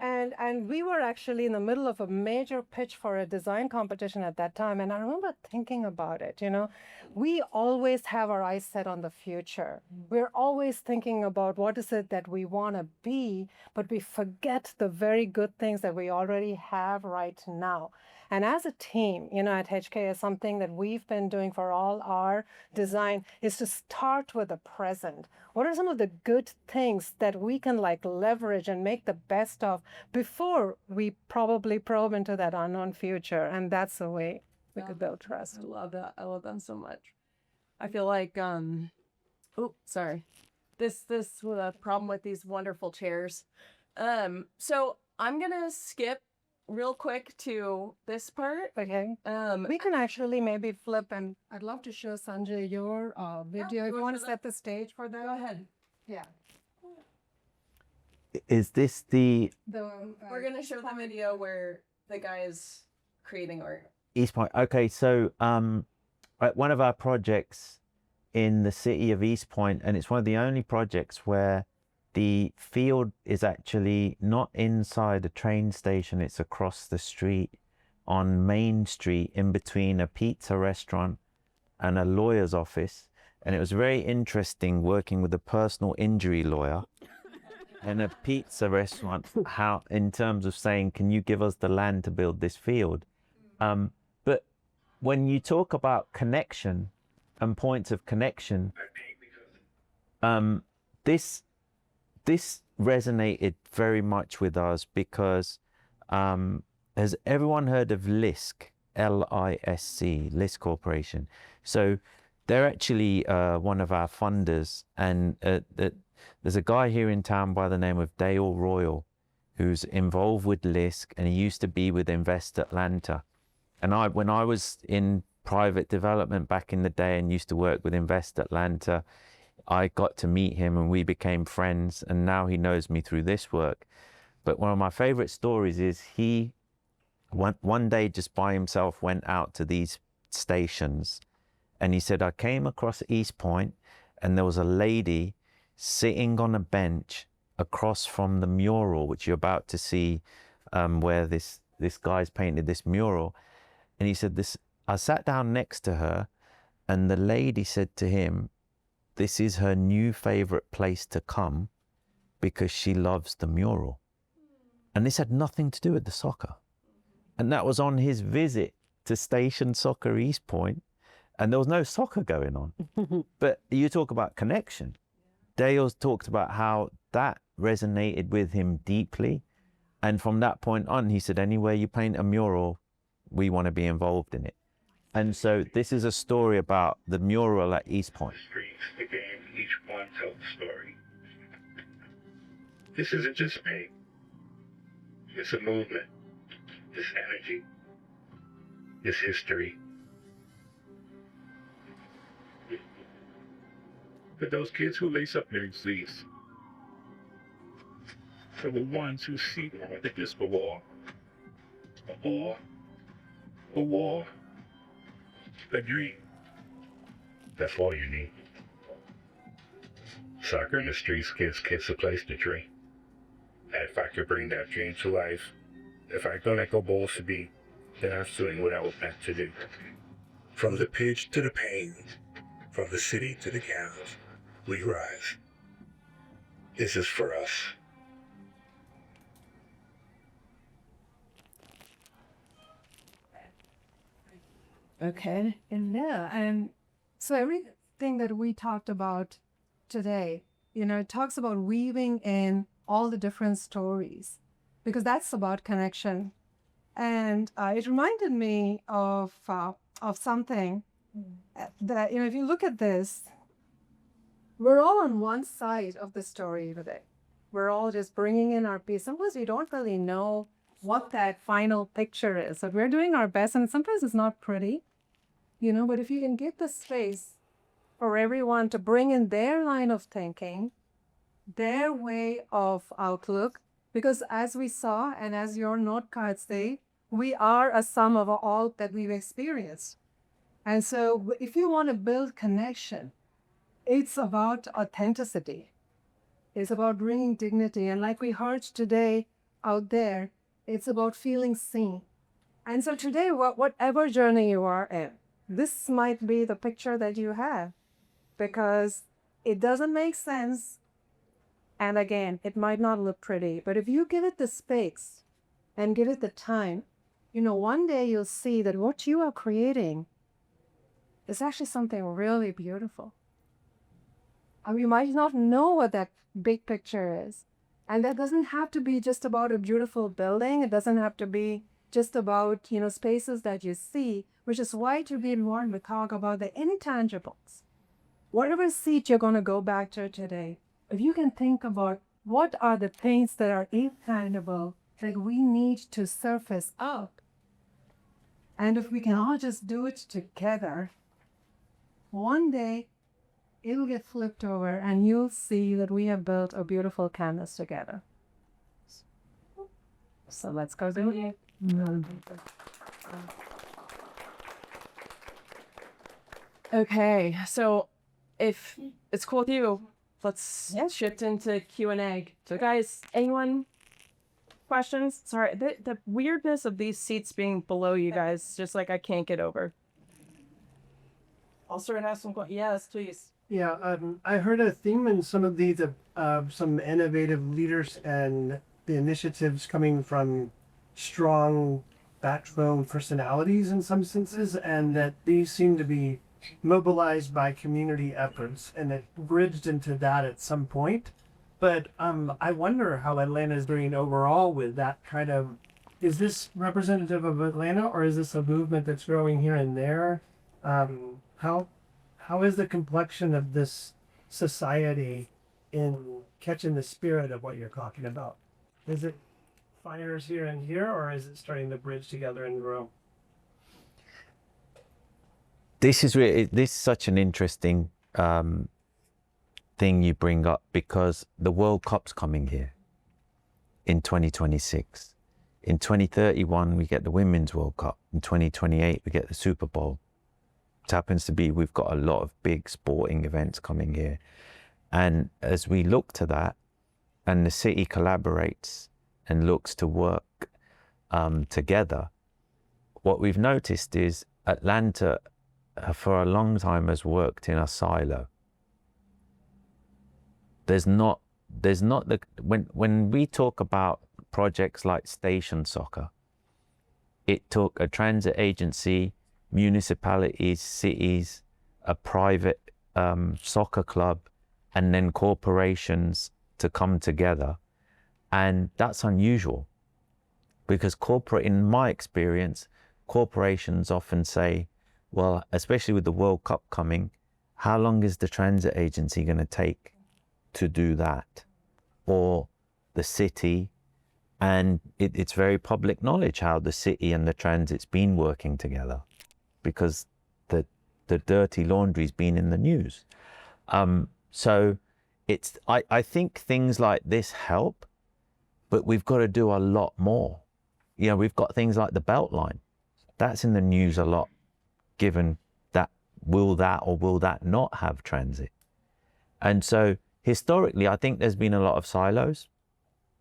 And we were actually in the middle of a major pitch for a design competition at that time. And I remember thinking about it, you know, we always have our eyes set on the future. We're always thinking about what is it that we want to be, but we forget the very good things that we already have right now. And as a team, you know, at HKS, something that we've been doing for all our design is to start with the present. What are some of the good things that we can like leverage and make the best of before we probably probe into that unknown future? And that's the way we could build trust. I love that. I love that so much. I feel like, sorry. This was a problem with these wonderful chairs. So I'm gonna skip real quick to this part. Okay. We can actually maybe flip, and I'd love to show Sanjay your video. If you want to set the stage for that. Go ahead. Yeah. Is this the We're gonna show the video where the guy is creating art. East Point? Okay, so one of our projects in the city of East Point, and it's one of the only projects where the field is actually not inside a train station, it's across the street on Main Street in between a pizza restaurant and a lawyer's office. And it was very interesting working with a personal injury lawyer and a pizza restaurant, how in terms of saying, can you give us the land to build this field? But when you talk about connection and points of connection, this resonated very much with us because has everyone heard of LISC? LISC, LISC Corporation. So they're actually one of our funders, and there's a guy here in town by the name of Dale Royal who's involved with LISC, and he used to be with Invest Atlanta. And when I was in private development back in the day and used to work with Invest Atlanta, I got to meet him and we became friends, and now he knows me through this work. But one of my favorite stories is he one day just by himself went out to these stations, and he said, I came across East Point and there was a lady sitting on a bench across from the mural, which you're about to see, where this guy's painted this mural. And he said, I sat down next to her, and the lady said to him, this is her new favorite place to come because she loves the mural. And this had nothing to do with the soccer. And that was on his visit to Station Soccer East Point, and there was no soccer going on. But you talk about connection. Dale's talked about how that resonated with him deeply. And from that point on, he said, anywhere you paint a mural, we want to be involved in it. And so this is a story about the mural at East Point. Streets, the game, each one tells a story. This isn't just paint. It's a movement. It's energy. It's history. For those kids who lace up their sleeves. For the ones who see more than just a wall. a ball, a wall, a dream. That's all you need. Soccer in the streets gives kids a place to dream. And if I could bring that dream to life, if I could make a balls to be, then I'm doing what I was meant to do. From the pitch to the pain, from the city to the cows, we rise. This is for us. Okay. And so everything that we talked about today, it talks about weaving in all the different stories because that's about connection. And it reminded me of something that, if you look at this, we're all on one side of the story today. We're all just bringing in our piece. Sometimes we don't really know what that final picture is. So we're doing our best, and sometimes it's not pretty, but if you can give the space for everyone to bring in their line of thinking, their way of outlook, because as we saw, and as your note cards say, we are a sum of all that we've experienced. And so if you want to build connection, it's about authenticity. It's about bringing dignity. And like we heard today out there, it's about feeling seen. And so today, whatever journey you are in, this might be the picture that you have because it doesn't make sense. And again, it might not look pretty, but if you give it the space and give it the time, one day you'll see that what you are creating is actually something really beautiful. And you might not know what that big picture is. And that doesn't have to be just about a beautiful building. It doesn't have to be just about, spaces that you see, which is why to be important, we talk about the intangibles. Whatever seat you're going to go back to today, if you can think about what are the things that are intangible that we need to surface up, and if we can all just do it together, one day it'll get flipped over and you'll see that we have built a beautiful canvas together. So let's go do it. Okay, so if it's cool with you, let's shift into Q&A. So guys, anyone questions? Sorry, the weirdness of these seats being below you guys, just like I can't get over. I'll start asking questions. Yes, please. Yeah, I heard a theme in some of these of some innovative leaders and the initiatives coming from strong backbone personalities in some senses, and that these seem to be mobilized by community efforts, and it bridged into that at some point. But I wonder how Atlanta is doing overall with that kind of. Is this representative of Atlanta, or is this a movement that's growing here and there? How is the complexion of this society in catching the spirit of what you're talking about? Is it fires here and here, or is it starting to bridge together and grow? This is such an interesting thing you bring up, because the World Cup's coming here in 2026. In 2031, we get the Women's World Cup. In 2028, we get the Super Bowl. It happens to be we've got a lot of big sporting events coming here. And as we look to that, and the city collaborates and looks to work together, what we've noticed is Atlanta for a long time has worked in a silo. When we talk about projects like Station Soccer, it took a transit agency, municipalities, cities, a private soccer club, and then corporations to come together. And that's unusual, because in my experience, corporations often say, well, especially with the World Cup coming, how long is the transit agency going to take to do that? Or the city, and it's very public knowledge how the city and the transit's been working together, because the dirty laundry's been in the news. So I think things like this help, but we've got to do a lot more. you know, we've got things like the Beltline. That's in the news a lot, given that will that or will that not have transit? And so historically, I think there's been a lot of silos,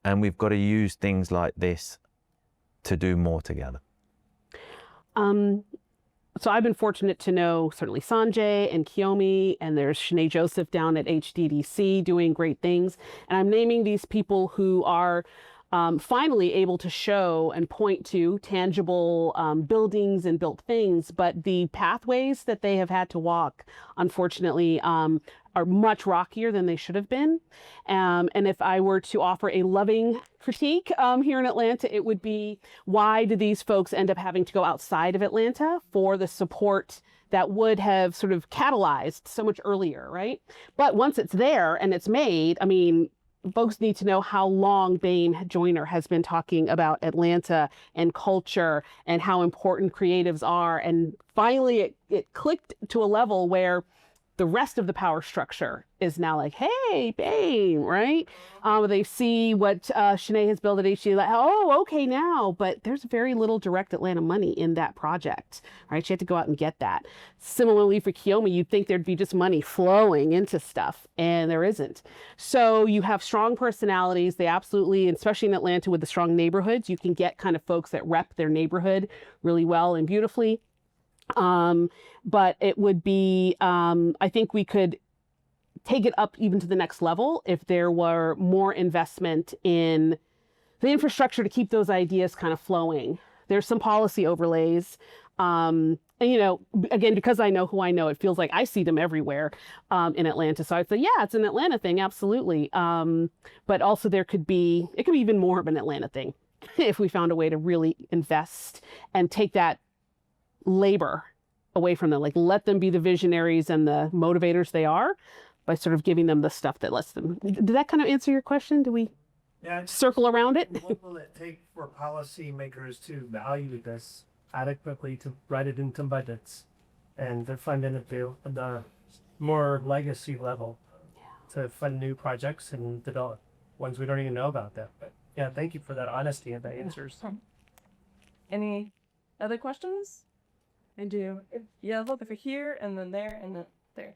and we've got to use things like this to do more together. So I've been fortunate to know certainly Sanjay and Kiyomi, and there's Shanae Joseph down at HDDC doing great things. And I'm naming these people who are finally able to show and point to tangible buildings and built things, but the pathways that they have had to walk, unfortunately, are much rockier than they should have been. And if I were to offer a loving critique here in Atlanta, it would be, why do these folks end up having to go outside of Atlanta for the support that would have sort of catalyzed so much earlier, right? But once it's there and it's made, I mean, folks need to know how long Bain Joyner has been talking about Atlanta and culture and how important creatives are. And finally, it clicked to a level where the rest of the power structure is now like, hey, Bain, right? They see what Shanae has built at HG, like, oh, okay now, but there's very little direct Atlanta money in that project, right? She had to go out and get that. Similarly for Kiyomi, you'd think there'd be just money flowing into stuff, and there isn't. So you have strong personalities. They absolutely, especially in Atlanta with the strong neighborhoods, you can get kind of folks that rep their neighborhood really well and beautifully. But it would be, I think we could take it up even to the next level if there were more investment in the infrastructure to keep those ideas kind of flowing. There's some policy overlays. And, you know, again, because I know who I know, it feels like I see them everywhere in Atlanta. So I'd say, yeah, it's an Atlanta thing, absolutely. But also it could be even more of an Atlanta thing if we found a way to really invest and take that labor away from them, like let them be the visionaries and the motivators they are by sort of giving them the stuff that lets them. Did that kind of answer your question? Do we circle around it? What will it take for policymakers to value this adequately, to write it into budgets and to fund it at the more legacy level, to fund new projects and develop ones we don't even know about that? But yeah, thank you for that honesty and the answers. Any other questions? I do. Yeah, look over here and then there and then there.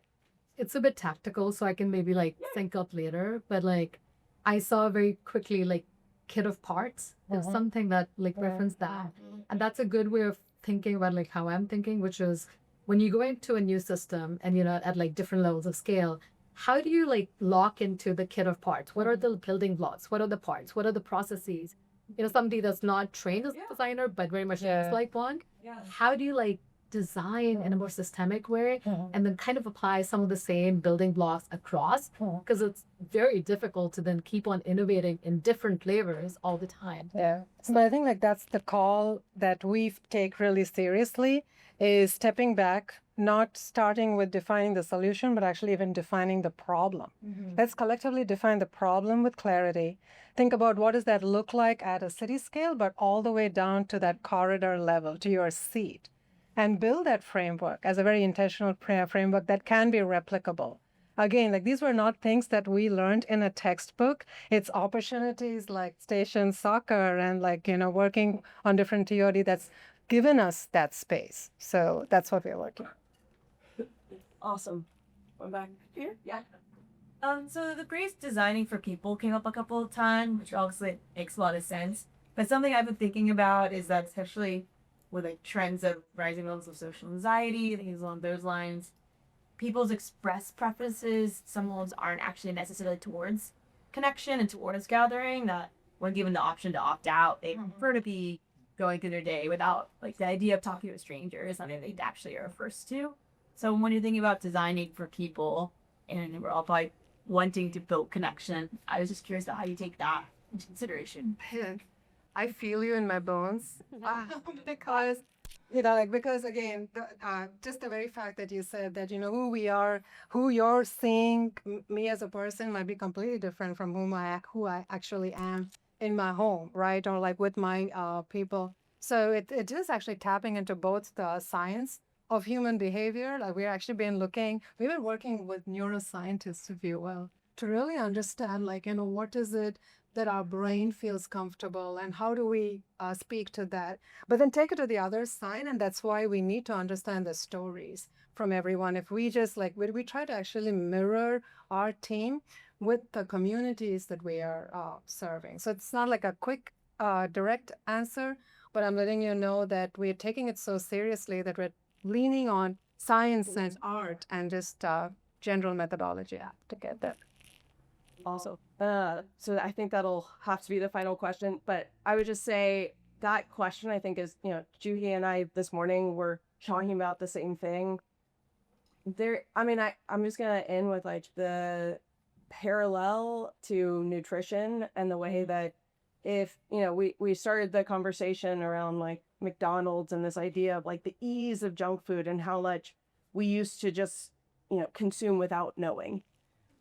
It's a bit tactical, so I can maybe like think up later. But like, I saw very quickly like kit of parts. There's something that like referenced that, and that's a good way of thinking about like how I'm thinking, which is when you go into a new system and you know at like different levels of scale, how do you like lock into the kit of parts? What are the building blocks? What are the parts? What are the processes? You know, somebody that's not trained as a designer but very much looks like one. How do you like design in a more systemic way and then kind of apply some of the same building blocks across, because it's very difficult to then keep on innovating in different flavors all the time. Yeah. But I think like that's the call that we take really seriously, is stepping back, not starting with defining the solution, but actually even defining the problem. Let's collectively define the problem with clarity. Think about what does that look like at a city scale, but all the way down to that corridor level, to your seat. And build that framework as a very intentional framework that can be replicable. Again, like these were not things that we learned in a textbook. It's opportunities like Station Soccer and like, you know, working on different TOD that's given us that space. So that's what we're working on. Awesome. One back here. Yeah. So the phrase designing for people came up a couple of times, which obviously makes a lot of sense. But something I've been thinking about is that especially with like trends of rising levels of social anxiety, things along those lines, people's expressed preferences, some ones aren't actually necessarily towards connection and towards gathering, that when given the option to opt out, they prefer to be going through their day without like the idea of talking to a stranger is something they actually are averse to. So when you're thinking about designing for people, and we're all probably wanting to build connection, I was just curious about how you take that into consideration. I feel you in my bones because, you know, like, because again, just the very fact that you said that, you know, who we are, who you're seeing me as a person might be completely different from who I actually am in my home, right? Or like with my people. So it is actually tapping into both the science of human behavior. Like we've been working with neuroscientists, if you will, to really understand, like, what is it that our brain feels comfortable and how do we speak to that, but then take it to the other side. And that's why we need to understand the stories from everyone. If we just like, we try to actually mirror our team with the communities that we are serving. So it's not like a quick, direct answer, but I'm letting you know that we're taking it so seriously that we're leaning on science and art and just general methodology to get there. Also, so I think that'll have to be the final question. But I would just say that question, I think, is, Juhi and I this morning were talking about the same thing. I'm just gonna end with like the parallel to nutrition and the way that if we started the conversation around like McDonald's and this idea of like the ease of junk food and how much we used to just consume without knowing.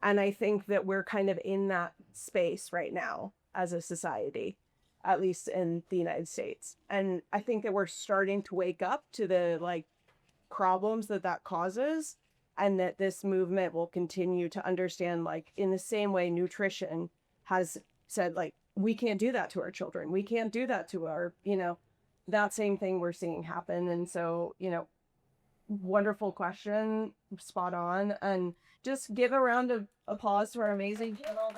And I think that we're kind of in that space right now as a society, at least in the United States. And I think that we're starting to wake up to the like problems that causes, and that this movement will continue to understand, like, in the same way nutrition has said, like, we can't do that to our children. We can't do that to our, that same thing we're seeing happen. And so, wonderful question, spot on. And just give a round of applause to our amazing panel.